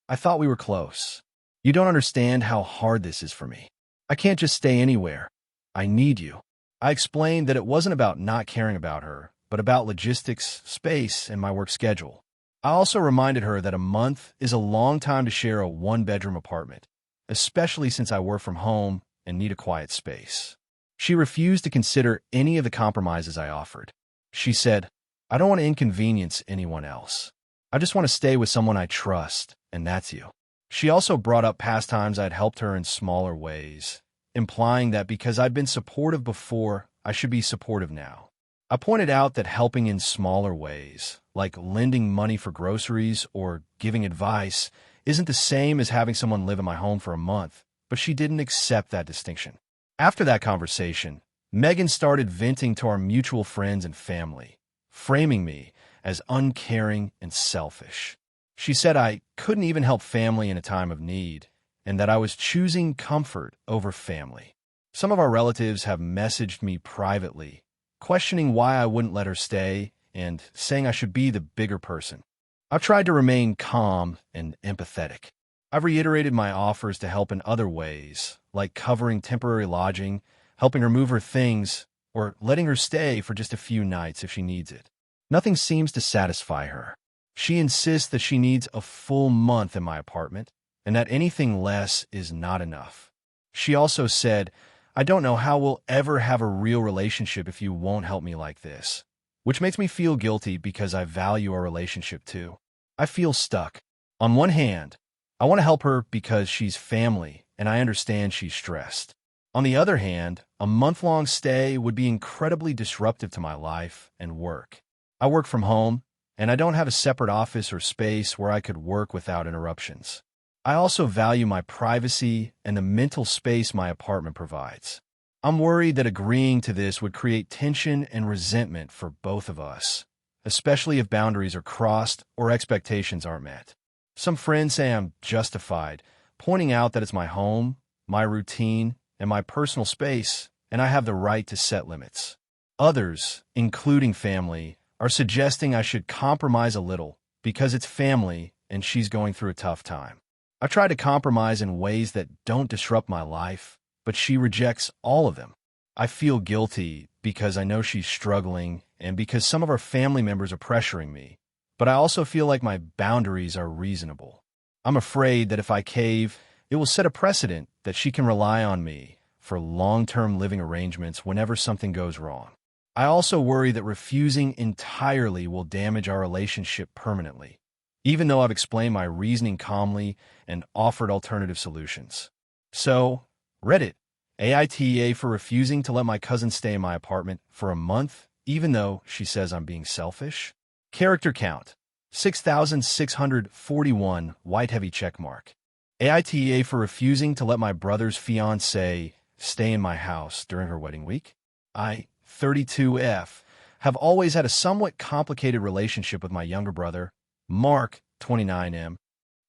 "I thought we were close. You don't understand how hard this is for me. I can't just stay anywhere. I need you. I explained that it wasn't about not caring about her, but about logistics, space, and my work schedule. I also reminded her that a month is a long time to share a one-bedroom apartment, especially since I work from home and need a quiet space. She refused to consider any of the compromises I offered. She said, "I don't want to inconvenience anyone else. I just want to stay with someone I trust, and that's you." She also brought up past times I'd helped her in smaller ways, implying that because I'd been supportive before, I should be supportive now. I pointed out that helping in smaller ways, like lending money for groceries or giving advice, isn't the same as having someone live in my home for a month, but she didn't accept that distinction. After that conversation, Megan started venting to our mutual friends and family, framing me as uncaring and selfish. She said I couldn't even help family in a time of need, and that I was choosing comfort over family. Some of our relatives have messaged me privately, questioning why I wouldn't let her stay and saying I should be the bigger person. I've tried to remain calm and empathetic. I've reiterated my offers to help in other ways, like covering temporary lodging, helping her move her things, or letting her stay for just a few nights if she needs it. Nothing seems to satisfy her. She insists that she needs a full month in my apartment, and that anything less is not enough. She also said, "I don't know how we'll ever have a real relationship if you won't help me like this," which makes me feel guilty because I value our relationship too. I feel stuck. On one hand, I want to help her because she's family and I understand she's stressed. On the other hand, a month-long stay would be incredibly disruptive to my life and work. I work from home, and I don't have a separate office or space where I could work without interruptions. I also value my privacy and the mental space my apartment provides. I'm worried that agreeing to this would create tension and resentment for both of us, especially if boundaries are crossed or expectations aren't met. Some friends say I'm justified, pointing out that it's my home, my routine, and my personal space, and I have the right to set limits. Others, including family, are suggesting I should compromise a little because it's family and she's going through a tough time. I try to compromise in ways that don't disrupt my life, but she rejects all of them. I feel guilty because I know she's struggling and because some of our family members are pressuring me, but I also feel like my boundaries are reasonable. I'm afraid that if I cave, it will set a precedent that she can rely on me for long-term living arrangements whenever something goes wrong. I also worry that refusing entirely will damage our relationship permanently, even though I've explained my reasoning calmly and offered alternative solutions. So, Reddit, AITA for refusing to let my cousin stay in my apartment for a month, even though she says I'm being selfish. Character count, 6,641, white heavy checkmark. AITA for refusing to let my brother's fiancée stay in my house during her wedding week. I, 32F, have always had a somewhat complicated relationship with my younger brother, Mark, 29M.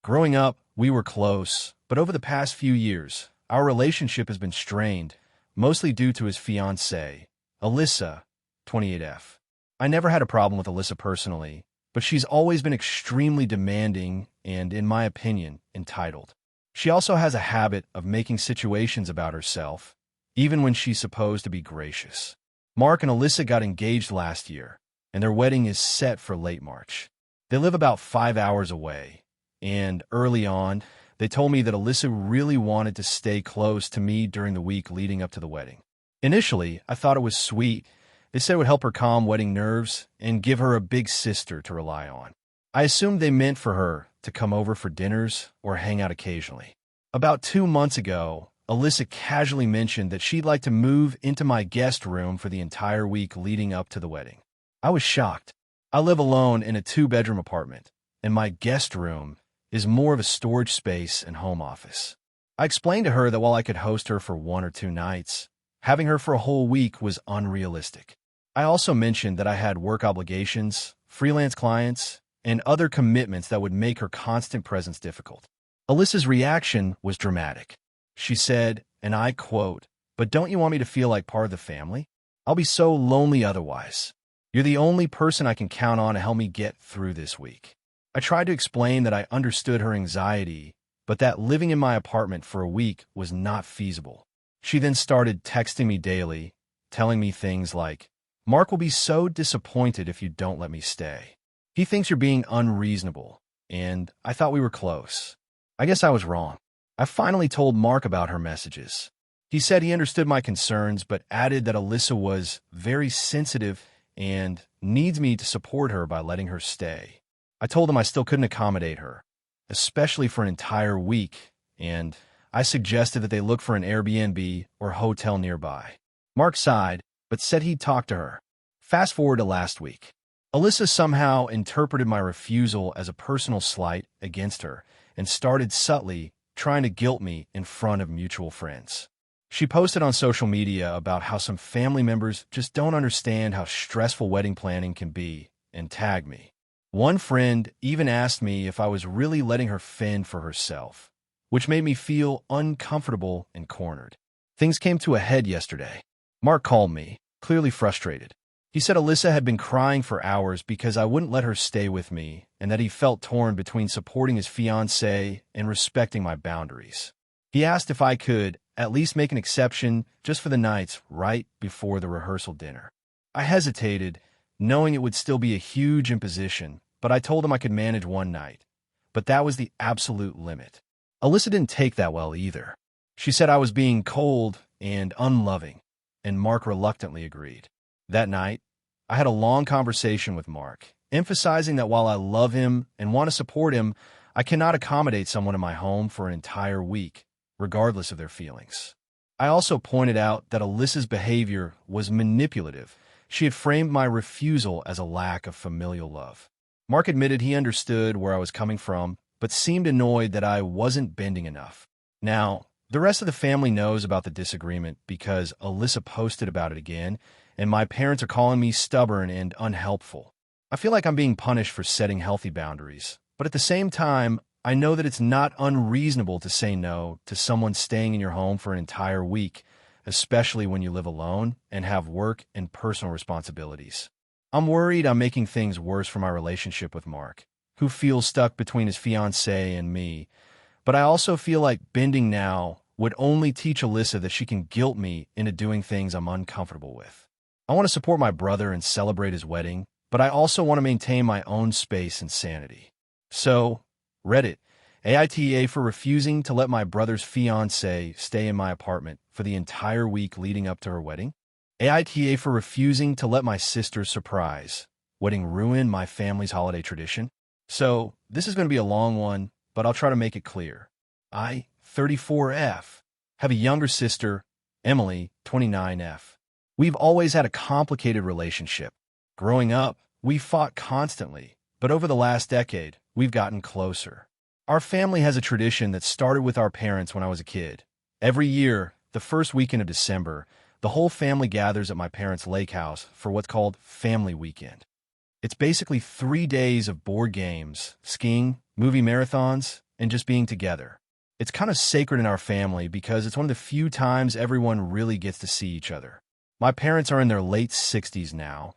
Growing up, we were close, but over the past few years, our relationship has been strained, mostly due to his fiancée, Alyssa, 28F. I never had a problem with Alyssa personally, but she's always been extremely demanding and, in my opinion, entitled. She also has a habit of making situations about herself, even when she's supposed to be gracious. Mark and Alyssa got engaged last year, and their wedding is set for late March. They live about 5 hours away, and early on, they told me that Alyssa really wanted to stay close to me during the week leading up to the wedding. Initially, I thought it was sweet. They said it would help her calm wedding nerves and give her a big sister to rely on. I assumed they meant for her to come over for dinners or hang out occasionally. About 2 months ago, Alyssa casually mentioned that she'd like to move into my guest room for the entire week leading up to the wedding. I was shocked. I live alone in a 2-bedroom apartment, and my guest room is more of a storage space and home office. I explained to her that while I could host her for 1 or 2 nights, having her for a whole week was unrealistic. I also mentioned that I had work obligations, freelance clients, and other commitments that would make her constant presence difficult. Alyssa's reaction was dramatic. She said, and I quote, "But don't you want me to feel like part of the family? I'll be so lonely otherwise. You're the only person I can count on to help me get through this week." I tried to explain that I understood her anxiety, but that living in my apartment for a week was not feasible. She then started texting me daily, telling me things like, "Mark will be so disappointed if you don't let me stay. He thinks you're being unreasonable," and I thought we were close. I guess I was wrong. I finally told Mark about her messages. He said he understood my concerns, but added that Alyssa was very sensitive and needs me to support her by letting her stay. I told him I still couldn't accommodate her, especially for an entire week, and I suggested that they look for an Airbnb or hotel nearby. Mark sighed, but said he'd talk to her. Fast forward to last week. Alyssa somehow interpreted my refusal as a personal slight against her and started subtly trying to guilt me in front of mutual friends. She posted on social media about how some family members just don't understand how stressful wedding planning can be and tagged me. One friend even asked me if I was really letting her fend for herself, which made me feel uncomfortable and cornered. Things came to a head yesterday. Mark called me, clearly frustrated. He said Alyssa had been crying for hours because I wouldn't let her stay with me and that he felt torn between supporting his fiancée and respecting my boundaries. He asked if I could at least make an exception just for the nights right before the rehearsal dinner. I hesitated, knowing it would still be a huge imposition, but I told him I could manage one night. But that was the absolute limit. Alyssa didn't take that well either. She said I was being cold and unloving, and Mark reluctantly agreed. That night, I had a long conversation with Mark, emphasizing that while I love him and want to support him, I cannot accommodate someone in my home for an entire week, regardless of their feelings. I also pointed out that Alyssa's behavior was manipulative. She had framed my refusal as a lack of familial love. Mark admitted he understood where I was coming from, but seemed annoyed that I wasn't bending enough. Now, the rest of the family knows about the disagreement because Alyssa posted about it again, and my parents are calling me stubborn and unhelpful. I feel like I'm being punished for setting healthy boundaries, but at the same time, I know that it's not unreasonable to say no to someone staying in your home for an entire week, especially when you live alone and have work and personal responsibilities. I'm worried I'm making things worse for my relationship with Mark, who feels stuck between his fiancée and me, but I also feel like bending now would only teach Alyssa that she can guilt me into doing things I'm uncomfortable with. I want to support my brother and celebrate his wedding, but I also want to maintain my own space and sanity. So, Reddit, AITA for refusing to let my brother's fiancée stay in my apartment for the entire week leading up to her wedding. AITA for refusing to let my sister's surprise wedding ruin my family's holiday tradition. So, this is going to be a long one, but I'll try to make it clear. I, 34F, have a younger sister, Emily, 29F. We've always had a complicated relationship. Growing up, we fought constantly, but over the last decade, we've gotten closer. Our family has a tradition that started with our parents when I was a kid. Every year, the first weekend of December, the whole family gathers at my parents' lake house for what's called Family Weekend. It's basically 3 days of board games, skiing, movie marathons, and just being together. It's kind of sacred in our family because it's one of the few times everyone really gets to see each other. My parents are in their late 60s now,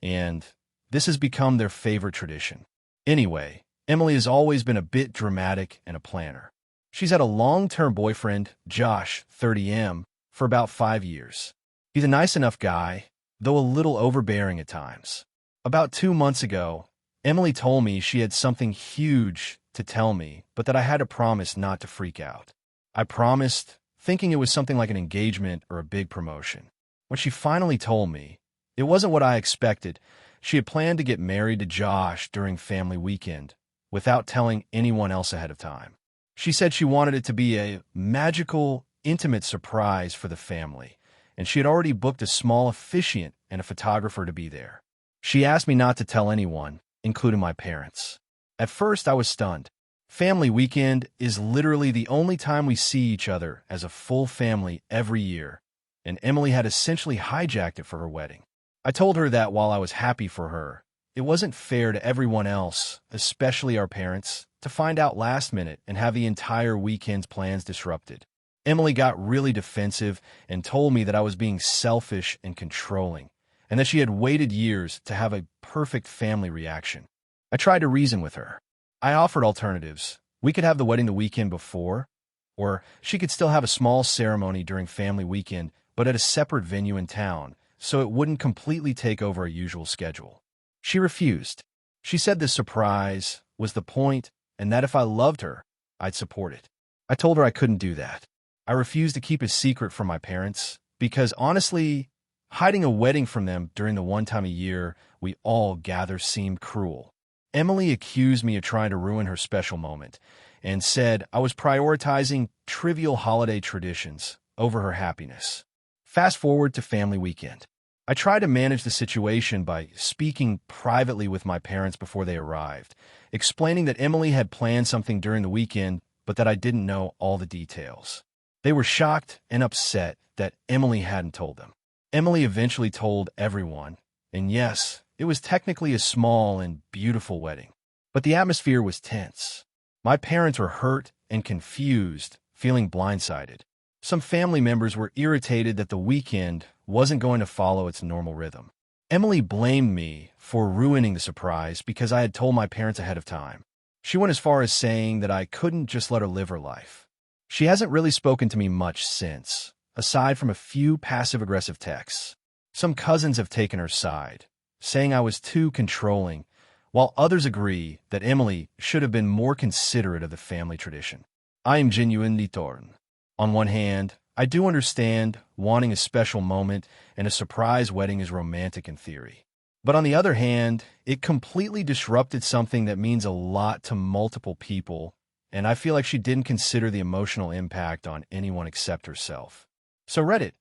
and this has become their favorite tradition. Anyway, Emily has always been a bit dramatic and a planner. She's had a long-term boyfriend, Josh, 30M, for about 5 years. He's a nice enough guy, though a little overbearing at times. About 2 months ago, Emily told me she had something huge to tell me, but that I had to promise not to freak out. I promised, thinking it was something like an engagement or a big promotion. When she finally told me, it wasn't what I expected. She had planned to get married to Josh during Family Weekend, without telling anyone else ahead of time. She said she wanted it to be a magical, intimate surprise for the family, and she had already booked a small officiant and a photographer to be there. She asked me not to tell anyone, including my parents. At first, I was stunned. Family Weekend is literally the only time we see each other as a full family every year, and Emily had essentially hijacked it for her wedding. I told her that while I was happy for her, it wasn't fair to everyone else, especially our parents, to find out last minute and have the entire weekend's plans disrupted. Emily got really defensive and told me that I was being selfish and controlling, and that she had waited years to have a perfect family reaction. I tried to reason with her. I offered alternatives, We could have the wedding the weekend before, or she could still have a small ceremony during family weekend, but at a separate venue in town, so it wouldn't completely take over our usual schedule. She refused. She said the surprise was the point, and that if I loved her, I'd support it. I told her I couldn't do that. I refused to keep a secret from my parents, because honestly, hiding a wedding from them during the one time a year we all gather seemed cruel. Emily accused me of trying to ruin her special moment and said I was prioritizing trivial holiday traditions over her happiness. Fast forward to family weekend. I tried to manage the situation by speaking privately with my parents before they arrived, explaining that Emily had planned something during the weekend, but that I didn't know all the details. They were shocked and upset that Emily hadn't told them. Emily eventually told everyone, and yes, it was technically a small and beautiful wedding, but the atmosphere was tense. My parents were hurt and confused, feeling blindsided. Some family members were irritated that the weekend wasn't going to follow its normal rhythm. Emily blamed me for ruining the surprise because I had told my parents ahead of time. She went as far as saying that I couldn't just let her live her life. She hasn't really spoken to me much since, aside from a few passive-aggressive texts. Some cousins have taken her side, saying I was too controlling, while others agree that Emily should have been more considerate of the family tradition. I am genuinely torn. On one hand, I do understand wanting a special moment and a surprise wedding is romantic in theory. But on the other hand, it completely disrupted something that means a lot to multiple people, and I feel like she didn't consider the emotional impact on anyone except herself. So Reddit,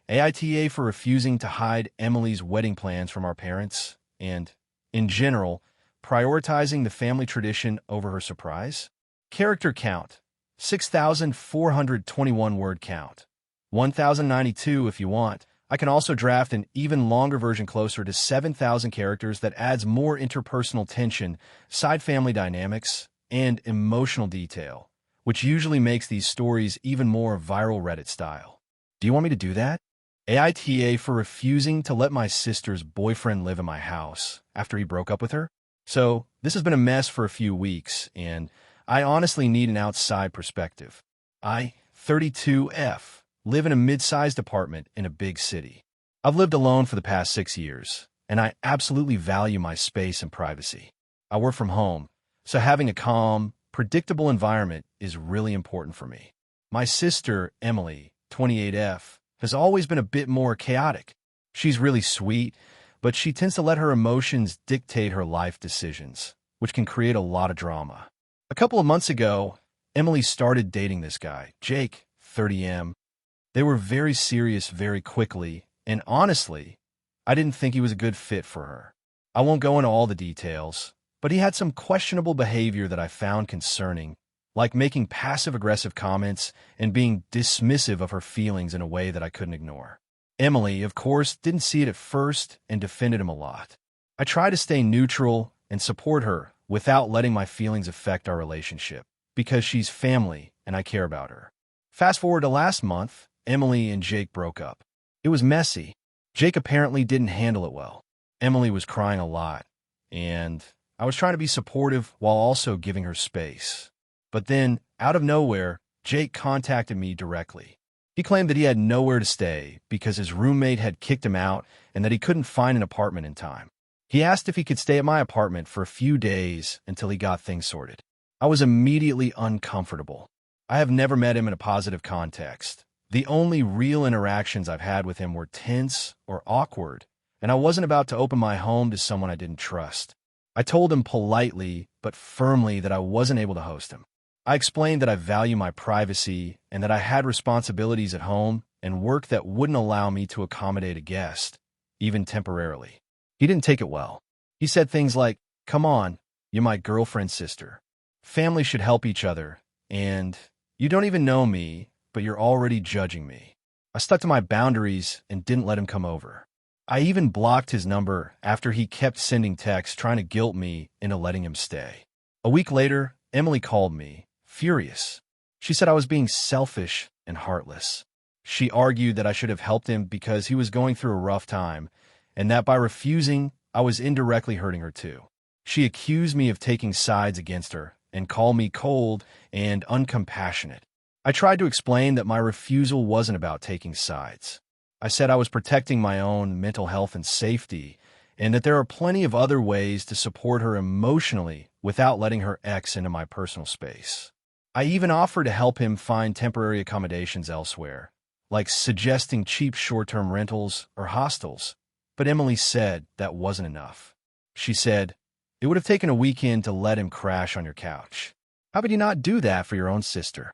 AITA for refusing to hide Emily's wedding plans from our parents, and, in general, prioritizing the family tradition over her surprise. Character count, 6,421 word count. 1,092 if you want. I can also draft an even longer version closer to 7,000 characters that adds more interpersonal tension, side family dynamics, and emotional detail, which usually makes these stories even more viral Reddit style. Do you want me to do that? AITA for refusing to let my sister's boyfriend live in my house after he broke up with her. So this has been a mess for a few weeks, and I honestly need an outside perspective. I, 32F, live in a mid-sized apartment in a big city. I've lived alone for the past 6 years, and I absolutely value my space and privacy. I work from home, so having a calm, predictable environment is really important for me. My sister, Emily, 28F, has always been a bit more chaotic. She's really sweet, but she tends to let her emotions dictate her life decisions, which can create a lot of drama. A couple of months ago, Emily started dating this guy, Jake, 30M. They were very serious very quickly, and honestly, I didn't think he was a good fit for her. I won't go into all the details, but he had some questionable behavior that I found concerning, like making passive-aggressive comments and being dismissive of her feelings in a way that I couldn't ignore. Emily, of course, didn't see it at first and defended him a lot. I tried to stay neutral and support her without letting my feelings affect our relationship, because she's family and I care about her. Fast forward to last month, Emily and Jake broke up. It was messy. Jake apparently didn't handle it well. Emily was crying a lot, and I was trying to be supportive while also giving her space. But then, out of nowhere, Jake contacted me directly. He claimed that he had nowhere to stay because his roommate had kicked him out and that he couldn't find an apartment in time. He asked if he could stay at my apartment for a few days until he got things sorted. I was immediately uncomfortable. I have never met him in a positive context. The only real interactions I've had with him were tense or awkward, and I wasn't about to open my home to someone I didn't trust. I told him politely but firmly that I wasn't able to host him. I explained that I value my privacy and that I had responsibilities at home and work that wouldn't allow me to accommodate a guest, even temporarily. He didn't take it well. He said things like, "Come on, you're my girlfriend's sister. Family should help each other, and you don't even know me, but you're already judging me." I stuck to my boundaries and didn't let him come over. I even blocked his number after he kept sending texts trying to guilt me into letting him stay. A week later, Emily called me, furious. She said I was being selfish and heartless. She argued that I should have helped him because he was going through a rough time, and that by refusing, I was indirectly hurting her too. She accused me of taking sides against her and call me cold and uncompassionate. I tried to explain that my refusal wasn't about taking sides. I said I was protecting my own mental health and safety, and that there are plenty of other ways to support her emotionally without letting her ex into my personal space. I even offered to help him find temporary accommodations elsewhere, like suggesting cheap short-term rentals or hostels, but Emily said that wasn't enough. She said, "It would have taken a weekend to let him crash on your couch. How would you not do that for your own sister?"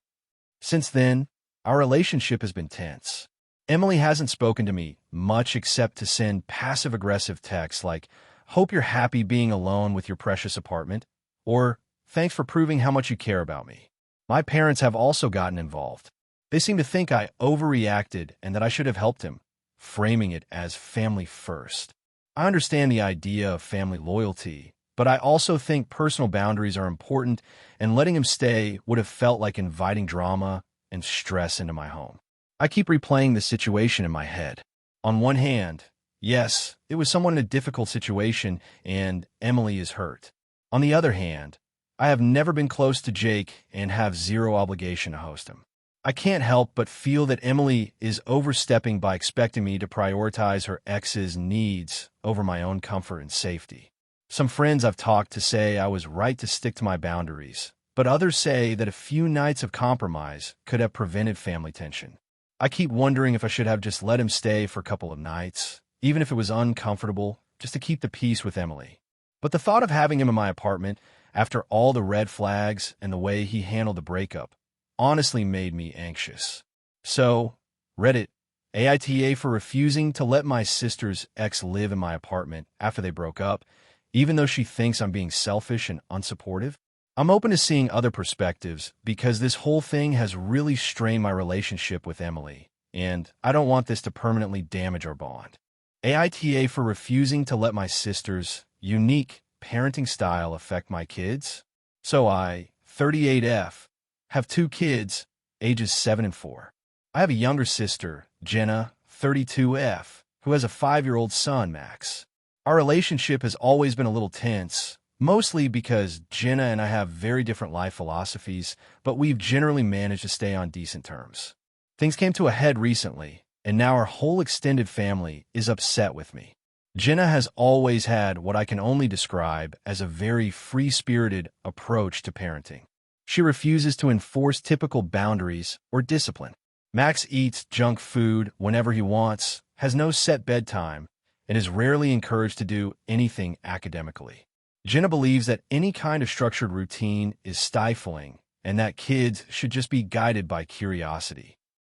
Since then, our relationship has been tense. Emily hasn't spoken to me much except to send passive-aggressive texts like, "Hope you're happy being alone with your precious apartment," or "Thanks for proving how much you care about me." My parents have also gotten involved. They seem to think I overreacted and that I should have helped him, framing it as family first. I understand the idea of family loyalty, but I also think personal boundaries are important, and letting him stay would have felt like inviting drama and stress into my home. I keep replaying the situation in my head. On one hand, yes, it was someone in a difficult situation and Emily is hurt. On the other hand, I have never been close to Jake and have zero obligation to host him. I can't help but feel that Emily is overstepping by expecting me to prioritize her ex's needs over my own comfort and safety. Some friends I've talked to say I was right to stick to my boundaries, but others say that a few nights of compromise could have prevented family tension. I keep wondering if I should have just let him stay for a couple of nights, even if it was uncomfortable, just to keep the peace with Emily. But the thought of having him in my apartment, after all the red flags and the way he handled the breakup, honestly made me anxious. So, Reddit, AITA for refusing to let my sister's ex live in my apartment after they broke up, even though she thinks I'm being selfish and unsupportive. I'm open to seeing other perspectives because this whole thing has really strained my relationship with Emily, and I don't want this to permanently damage our bond. AITA for refusing to let my sister's unique parenting style affect my kids. So I, 38F, have 2 kids, ages 7 and 4. I have a younger sister, Jenna, 32F, who has a 5-year-old son, Max. Our relationship has always been a little tense, mostly because Jenna and I have very different life philosophies, but we've generally managed to stay on decent terms. Things came to a head recently, and now our whole extended family is upset with me. Jenna has always had what I can only describe as a very free-spirited approach to parenting. She refuses to enforce typical boundaries or discipline. Max eats junk food whenever he wants, has no set bedtime, and is rarely encouraged to do anything academically. Jenna believes that any kind of structured routine is stifling and that kids should just be guided by curiosity.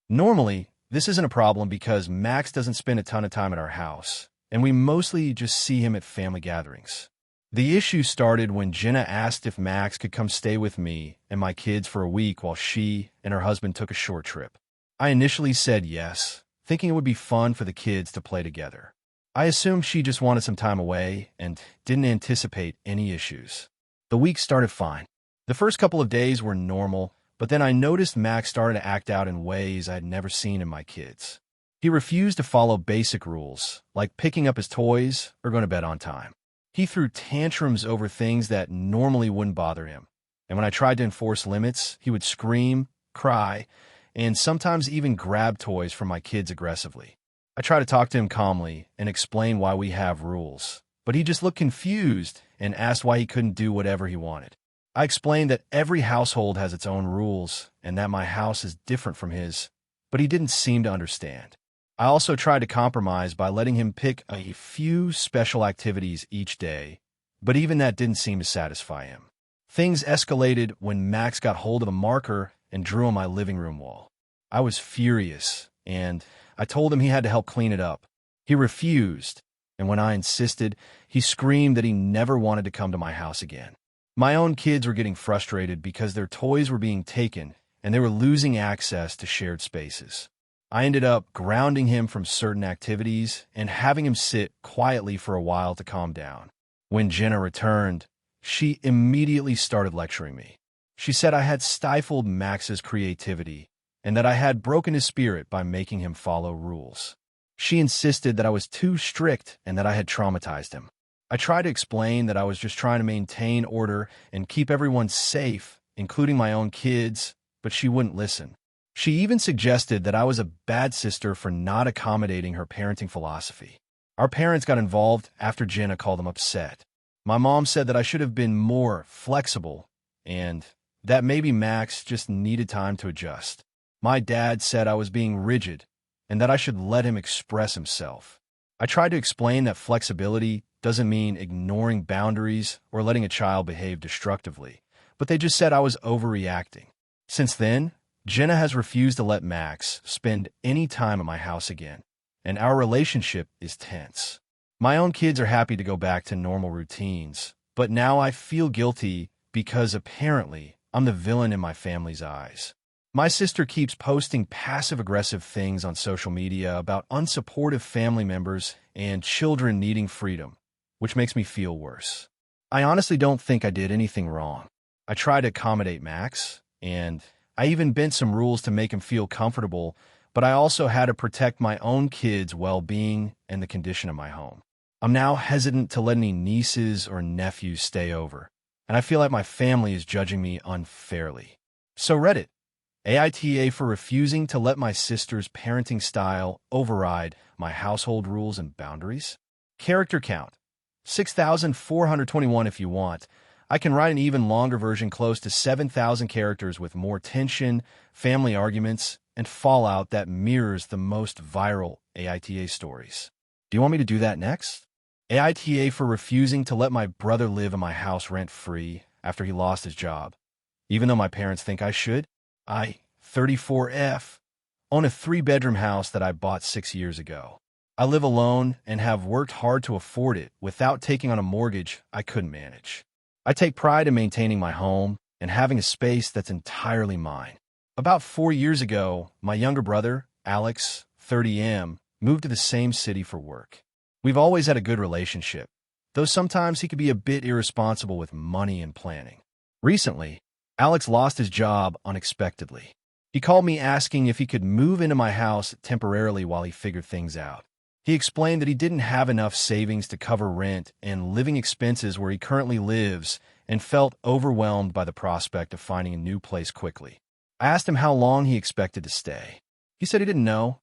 Normally, this isn't a problem because Max doesn't spend a ton of time at our house, and we mostly just see him at family gatherings. The issue started when Jenna asked if Max could come stay with me and my kids for a week while she and her husband took a short trip. I initially said yes, thinking it would be fun for the kids to play together. I assumed she just wanted some time away and didn't anticipate any issues. The week started fine. The first couple of days were normal, but then I noticed Max started to act out in ways I had never seen in my kids. He refused to follow basic rules, like picking up his toys or going to bed on time. He threw tantrums over things that normally wouldn't bother him, and when I tried to enforce limits, he would scream, cry, and sometimes even grab toys from my kids aggressively. I tried to talk to him calmly and explain why we have rules, but he just looked confused and asked why he couldn't do whatever he wanted. I explained that every household has its own rules and that my house is different from his, but he didn't seem to understand. I also tried to compromise by letting him pick a few special activities each day, but even that didn't seem to satisfy him. Things escalated when Max got hold of a marker and drew on my living room wall. I was furious, and I told him he had to help clean it up. He refused, and when I insisted, he screamed that he never wanted to come to my house again. My own kids were getting frustrated because their toys were being taken, and they were losing access to shared spaces. I ended up grounding him from certain activities and having him sit quietly for a while to calm down. When Jenna returned, she immediately started lecturing me. She said I had stifled Max's creativity and that I had broken his spirit by making him follow rules. She insisted that I was too strict and that I had traumatized him. I tried to explain that I was just trying to maintain order and keep everyone safe, including my own kids, but she wouldn't listen. She even suggested that I was a bad sister for not accommodating her parenting philosophy. Our parents got involved after Jenna called them upset. My mom said that I should have been more flexible and that maybe Max just needed time to adjust. My dad said I was being rigid and that I should let him express himself. I tried to explain that flexibility doesn't mean ignoring boundaries or letting a child behave destructively, but they just said I was overreacting. Since then, Jenna has refused to let Max spend any time at my house again, and our relationship is tense. My own kids are happy to go back to normal routines, but now I feel guilty because apparently I'm the villain in my family's eyes. My sister keeps posting passive-aggressive things on social media about unsupportive family members and children needing freedom, which makes me feel worse. I honestly don't think I did anything wrong. I tried to accommodate Max, and I even bent some rules to make him feel comfortable, but I also had to protect my own kids' well-being and the condition of my home. I'm now hesitant to let any nieces or nephews stay over, and I feel like my family is judging me unfairly. So Reddit, AITA for refusing to let my sister's parenting style override my household rules and boundaries. Character count, 6,421 if you want. I can write an even longer version close to 7,000 characters with more tension, family arguments, and fallout that mirrors the most viral AITA stories. Do you want me to do that next? AITA for refusing to let my brother live in my house rent-free after he lost his job. Even though my parents think I should, I, 34F, own a 3-bedroom house that I bought 6 years ago. I live alone and have worked hard to afford it without taking on a mortgage I couldn't manage. I take pride in maintaining my home and having a space that's entirely mine. About 4 years ago, my younger brother, Alex, 30M, moved to the same city for work. We've always had a good relationship, though sometimes he could be a bit irresponsible with money and planning. Recently, Alex lost his job unexpectedly. He called me asking if he could move into my house temporarily while he figured things out. He explained that he didn't have enough savings to cover rent and living expenses where he currently lives and felt overwhelmed by the prospect of finding a new place quickly. I asked him how long he expected to stay. He said he didn't know,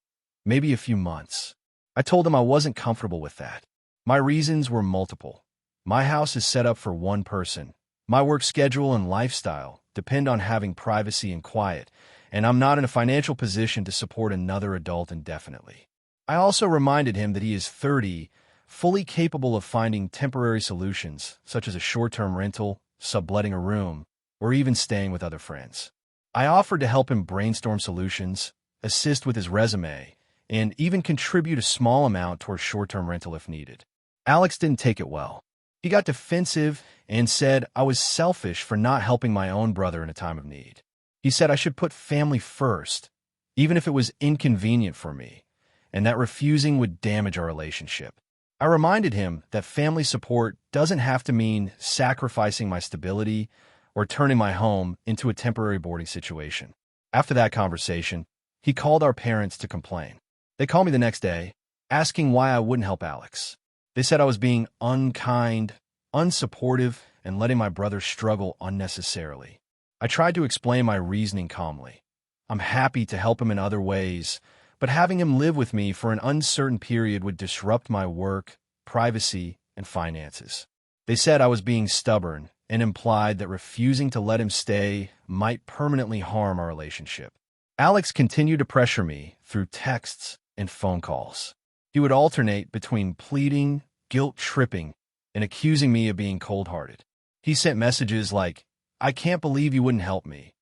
maybe a few months. I told him I wasn't comfortable with that. My reasons were multiple. My house is set up for one person. My work schedule and lifestyle depend on having privacy and quiet, and I'm not in a financial position to support another adult indefinitely. I also reminded him that he is 30, fully capable of finding temporary solutions, such as a short-term rental, subletting a room, or even staying with other friends. I offered to help him brainstorm solutions, assist with his resume, and even contribute a small amount towards short-term rental if needed. Alex didn't take it well. He got defensive and said I was selfish for not helping my own brother in a time of need. He said I should put family first, even if it was inconvenient for me, and that refusing would damage our relationship. I reminded him that family support doesn't have to mean sacrificing my stability or turning my home into a temporary boarding situation. After that conversation, he called our parents to complain. They called me the next day, asking why I wouldn't help Alex. They said I was being unkind, unsupportive, and letting my brother struggle unnecessarily. I tried to explain my reasoning calmly. I'm happy to help him in other ways, but having him live with me for an uncertain period would disrupt my work, privacy, and finances. They said I was being stubborn and implied that refusing to let him stay might permanently harm our relationship. Alex continued to pressure me through texts and phone calls. He would alternate between pleading, guilt-tripping, and accusing me of being cold-hearted. He sent messages like, "I can't believe you wouldn't help me,"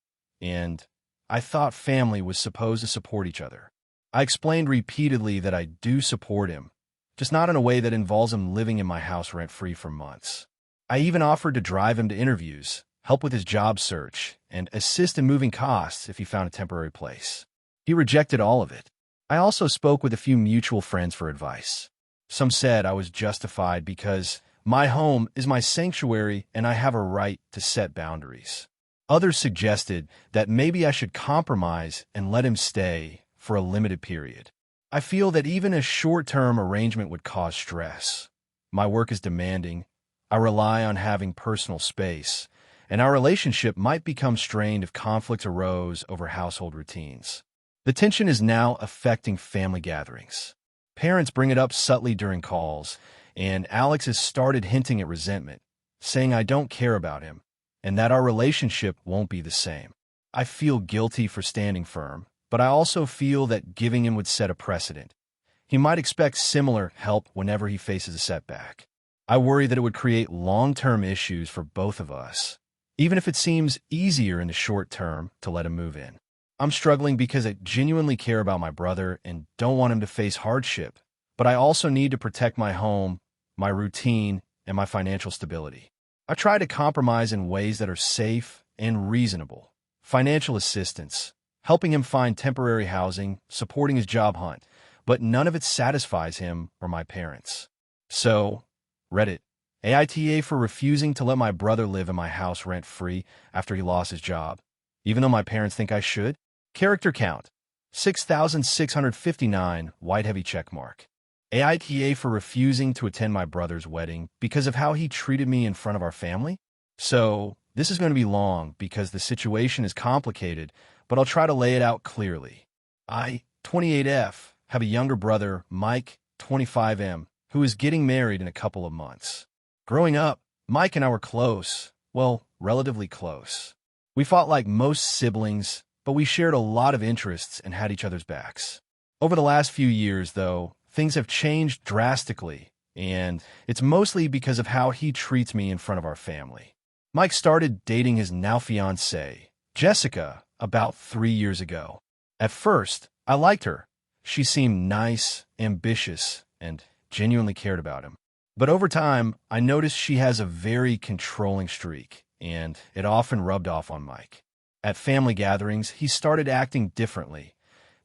and "I thought family was supposed to support each other." I explained repeatedly that I do support him, just not in a way that involves him living in my house rent-free for months. I even offered to drive him to interviews, help with his job search, and assist in moving costs if he found a temporary place. He rejected all of it. I also spoke with a few mutual friends for advice. Some said I was justified because my home is my sanctuary and I have a right to set boundaries. Others suggested that maybe I should compromise and let him stay for a limited period. I feel that even a short-term arrangement would cause stress, My work is demanding. I rely on having personal space, and our relationship might become strained if conflict arose over household routines. The tension is now affecting family gatherings. Parents bring it up subtly during calls, and Alex has started hinting at resentment, saying I don't care about him, and that our relationship won't be the same. I feel guilty for standing firm, but I also feel that giving him would set a precedent. He might expect similar help whenever he faces a setback. I worry that it would create long-term issues for both of us, even if it seems easier in the short term to let him move in. I'm struggling because I genuinely care about my brother and don't want him to face hardship, but I also need to protect my home, my routine, and my financial stability. I try to compromise in ways that are safe and reasonable. Financial assistance, helping him find temporary housing, supporting his job hunt, but none of it satisfies him or my parents. So, Reddit, AITA for refusing to let my brother live in my house rent-free after he lost his job, even though my parents think I should. Character count, 6,659, white heavy checkmark. AITA for refusing to attend my brother's wedding because of how he treated me in front of our family. So, this is going to be long because the situation is complicated, but I'll try to lay it out clearly. I, 28F, have a younger brother, Mike, 25M, who is getting married in a couple of months. Growing up, Mike and I were close, well, relatively close. We fought like most siblings, but we shared a lot of interests and had each other's backs. Over the last few years, though, things have changed drastically, and it's mostly because of how he treats me in front of our family. Mike started dating his now-fiancée, Jessica, about 3 years ago. At first, I liked her. She seemed nice, ambitious, and genuinely cared about him. But over time, I noticed she has a very controlling streak, and it often rubbed off on Mike. At family gatherings, he started acting differently,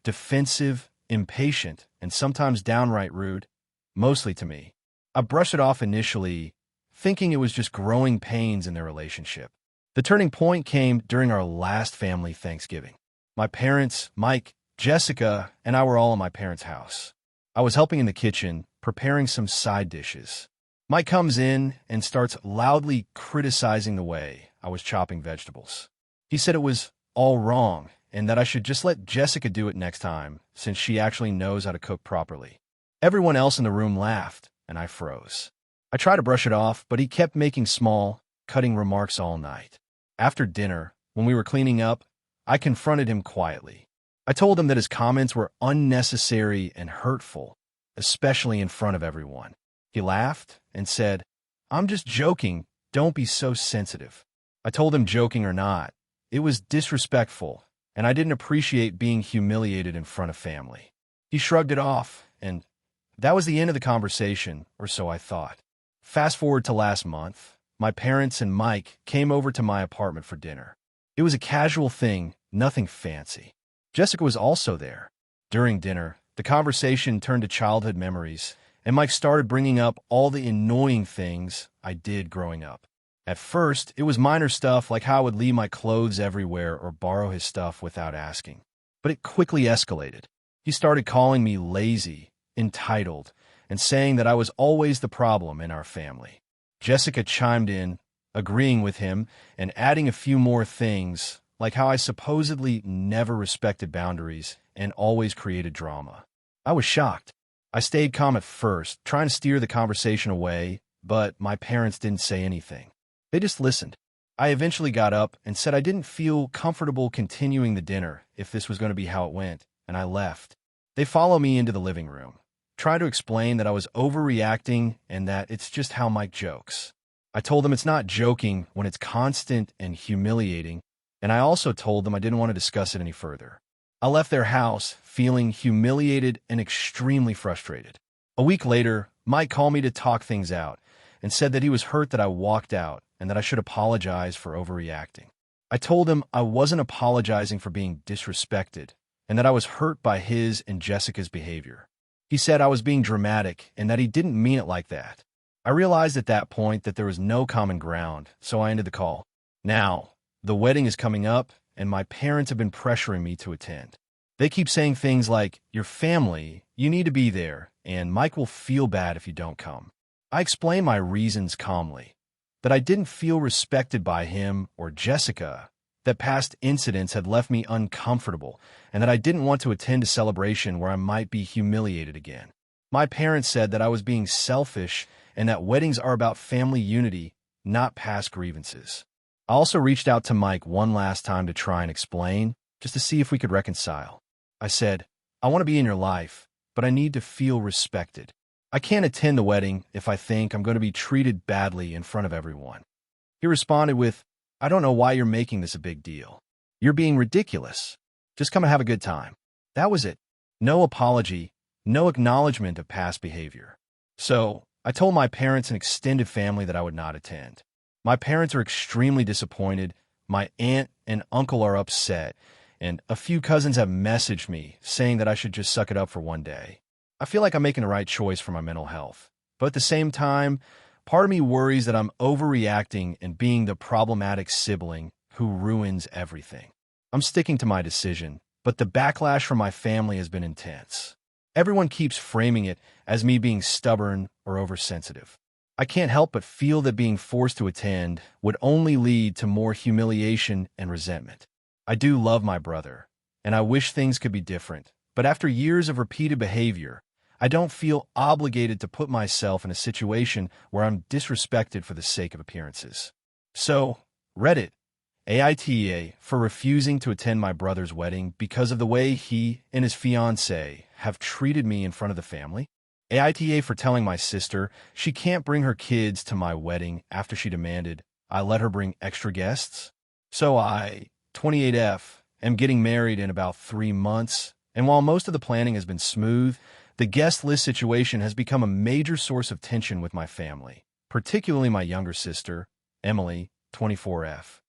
defensive, impatient, and sometimes downright rude, mostly to me. I brushed it off initially, thinking it was just growing pains in their relationship. The turning point came during our last family Thanksgiving. My parents, Mike, Jessica, and I were all in my parents' house. I was helping in the kitchen, preparing some side dishes. Mike comes in and starts loudly criticizing the way I was chopping vegetables. He said it was all wrong and that I should just let Jessica do it next time, since she actually knows how to cook properly. Everyone else in the room laughed, and I froze. I tried to brush it off, but he kept making small, cutting remarks all night. After dinner, when we were cleaning up, I confronted him quietly. I told him that his comments were unnecessary and hurtful, especially in front of everyone. He laughed and said, "I'm just joking, don't be so sensitive." I told him, joking or not, it was disrespectful, and I didn't appreciate being humiliated in front of family. He shrugged it off, and that was the end of the conversation, or so I thought. Fast forward to last month, my parents and Mike came over to my apartment for dinner. It was a casual thing, nothing fancy. Jessica was also there. During dinner, the conversation turned to childhood memories, and Mike started bringing up all the annoying things I did growing up. At first, it was minor stuff like how I would leave my clothes everywhere or borrow his stuff without asking. But it quickly escalated. He started calling me lazy, entitled, and saying that I was always the problem in our family. Jessica chimed in, agreeing with him and adding a few more things, like how I supposedly never respected boundaries and always created drama. I was shocked. I stayed calm at first, trying to steer the conversation away, but my parents didn't say anything. They just listened. I eventually got up and said I didn't feel comfortable continuing the dinner if this was going to be how it went, and I left. They followed me into the living room, tried to explain that I was overreacting and that it's just how Mike jokes. I told them it's not joking when it's constant and humiliating, and I also told them I didn't want to discuss it any further. I left their house feeling humiliated and extremely frustrated. A week later, Mike called me to talk things out and said that he was hurt that I walked out and that I should apologize for overreacting. I told him I wasn't apologizing for being disrespected and that I was hurt by his and Jessica's behavior. He said I was being dramatic and that he didn't mean it like that. I realized at that point that there was no common ground, so I ended the call. Now, the wedding is coming up, and my parents have been pressuring me to attend. They keep saying things like, "Your family, you need to be there, and Mike will feel bad if you don't come." I explained my reasons calmly, that I didn't feel respected by him or Jessica, that past incidents had left me uncomfortable, and that I didn't want to attend a celebration where I might be humiliated again. My parents said that I was being selfish and that weddings are about family unity, not past grievances. I also reached out to Mike one last time to try and explain, just to see if we could reconcile. I said, I want to be in your life, but I need to feel respected. I can't attend the wedding if I think I'm going to be treated badly in front of everyone. He responded with, I don't know why you're making this a big deal. You're being ridiculous. Just come and have a good time. That was it. No apology, no acknowledgement of past behavior. So, I told my parents and extended family that I would not attend. My parents are extremely disappointed, my aunt and uncle are upset, and a few cousins have messaged me saying that I should just suck it up for one day. I feel like I'm making the right choice for my mental health, but at the same time, part of me worries that I'm overreacting and being the problematic sibling who ruins everything. I'm sticking to my decision, but the backlash from my family has been intense. Everyone keeps framing it as me being stubborn or oversensitive. I can't help but feel that being forced to attend would only lead to more humiliation and resentment. I do love my brother, and I wish things could be different, but after years of repeated behavior, I don't feel obligated to put myself in a situation where I'm disrespected for the sake of appearances. So, Reddit, AITA for refusing to attend my brother's wedding because of the way he and his fiancée have treated me in front of the family. AITA for telling my sister she can't bring her kids to my wedding after she demanded I let her bring extra guests. So I, 28F, am getting married in about 3 months, and while most of the planning has been smooth, the guest list situation has become a major source of tension with my family, particularly my younger sister, Emily, 24F.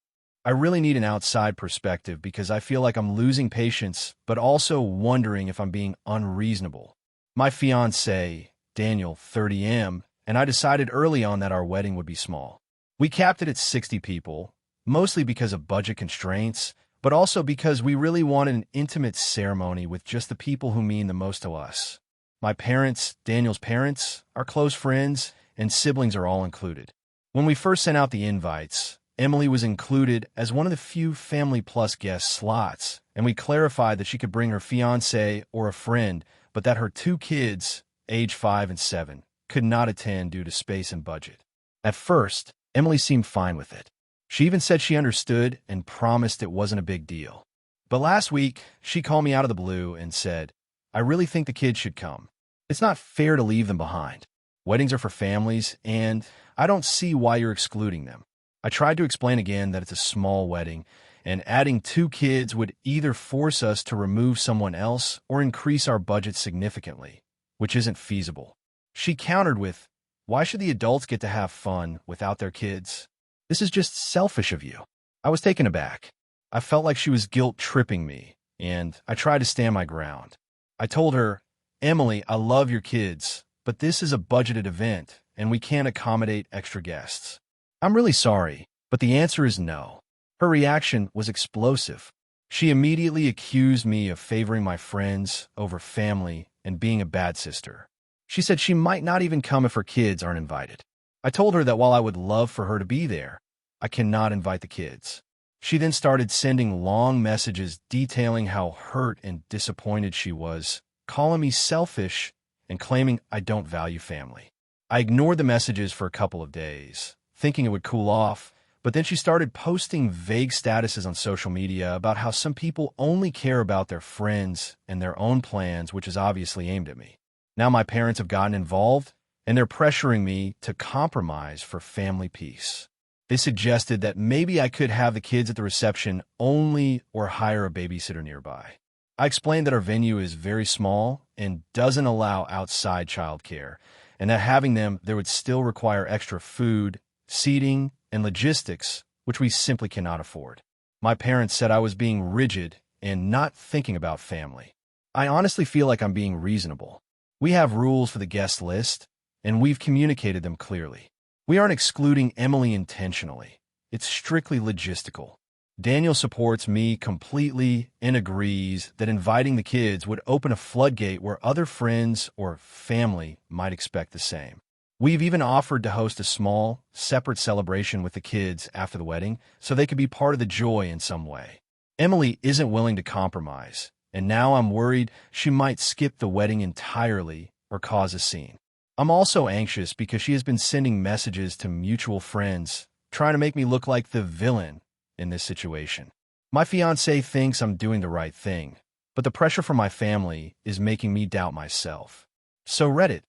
I really need an outside perspective because I feel like I'm losing patience, but also wondering if I'm being unreasonable. My fiancé, Daniel, 30M, and I decided early on that our wedding would be small. We capped it at 60 people, mostly because of budget constraints, but also because we really wanted an intimate ceremony with just the people who mean the most to us. My parents, Daniel's parents, our close friends, and siblings are all included. When we first sent out the invites, Emily was included as one of the few Family Plus guest slots, and we clarified that she could bring her fiancé or a friend, but that her 2 kids, age 5 and 7, could not attend due to space and budget. At first, Emily seemed fine with it. She even said she understood and promised it wasn't a big deal. But last week, she called me out of the blue and said, I really think the kids should come. It's not fair to leave them behind. Weddings are for families, and I don't see why you're excluding them. I tried to explain again that it's a small wedding, and adding 2 kids would either force us to remove someone else or increase our budget significantly, which isn't feasible. She countered with, why should the adults get to have fun without their kids? This is just selfish of you. I was taken aback. I felt like she was guilt-tripping me, and I tried to stand my ground. I told her, Emily, I love your kids, but this is a budgeted event, and we can't accommodate extra guests. I'm really sorry, but the answer is no. Her reaction was explosive. She immediately accused me of favoring my friends over family and being a bad sister. She said she might not even come if her kids aren't invited. I told her that while I would love for her to be there, I cannot invite the kids. She then started sending long messages detailing how hurt and disappointed she was, calling me selfish and claiming I don't value family. I ignored the messages for a couple of days, thinking it would cool off, but then she started posting vague statuses on social media about how some people only care about their friends and their own plans, which is obviously aimed at me. Now my parents have gotten involved, and they're pressuring me to compromise for family peace. They suggested that maybe I could have the kids at the reception only or hire a babysitter nearby. I explained that our venue is very small and doesn't allow outside childcare, and that having them there would still require extra food, seating, and logistics, which we simply cannot afford. My parents said I was being rigid and not thinking about family. I honestly feel like I'm being reasonable. We have rules for the guest list, and we've communicated them clearly. We aren't excluding Emily intentionally. It's strictly logistical. Daniel supports me completely and agrees that inviting the kids would open a floodgate where other friends or family might expect the same. We've even offered to host a small, separate celebration with the kids after the wedding so they could be part of the joy in some way. Emily isn't willing to compromise, and now I'm worried she might skip the wedding entirely or cause a scene. I'm also anxious because she has been sending messages to mutual friends, trying to make me look like the villain in this situation. My fiancé thinks I'm doing the right thing, but the pressure from my family is making me doubt myself. So Reddit,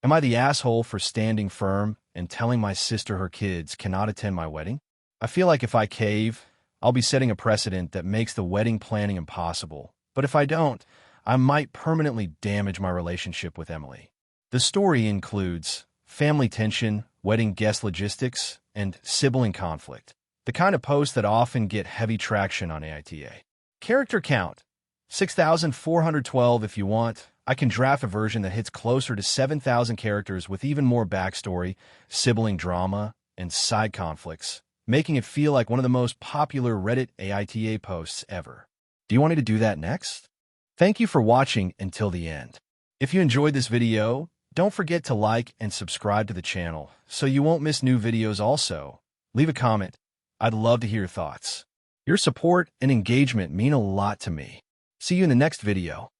am I the asshole for standing firm and telling my sister her kids cannot attend my wedding? I feel like if I cave, I'll be setting a precedent that makes the wedding planning impossible. But if I don't, I might permanently damage my relationship with Emily. The story includes family tension, wedding guest logistics, and sibling conflict. The kind of posts that often get heavy traction on AITA. Character count, 6,412 if you want. I can draft a version that hits closer to 7,000 characters with even more backstory, sibling drama, and side conflicts, making it feel like one of the most popular Reddit AITA posts ever. Do you want me to do that next? Thank you for watching until the end. If you enjoyed this video, don't forget to like and subscribe to the channel so you won't miss new videos also. Leave a comment. I'd love to hear your thoughts. Your support and engagement mean a lot to me. See you in the next video.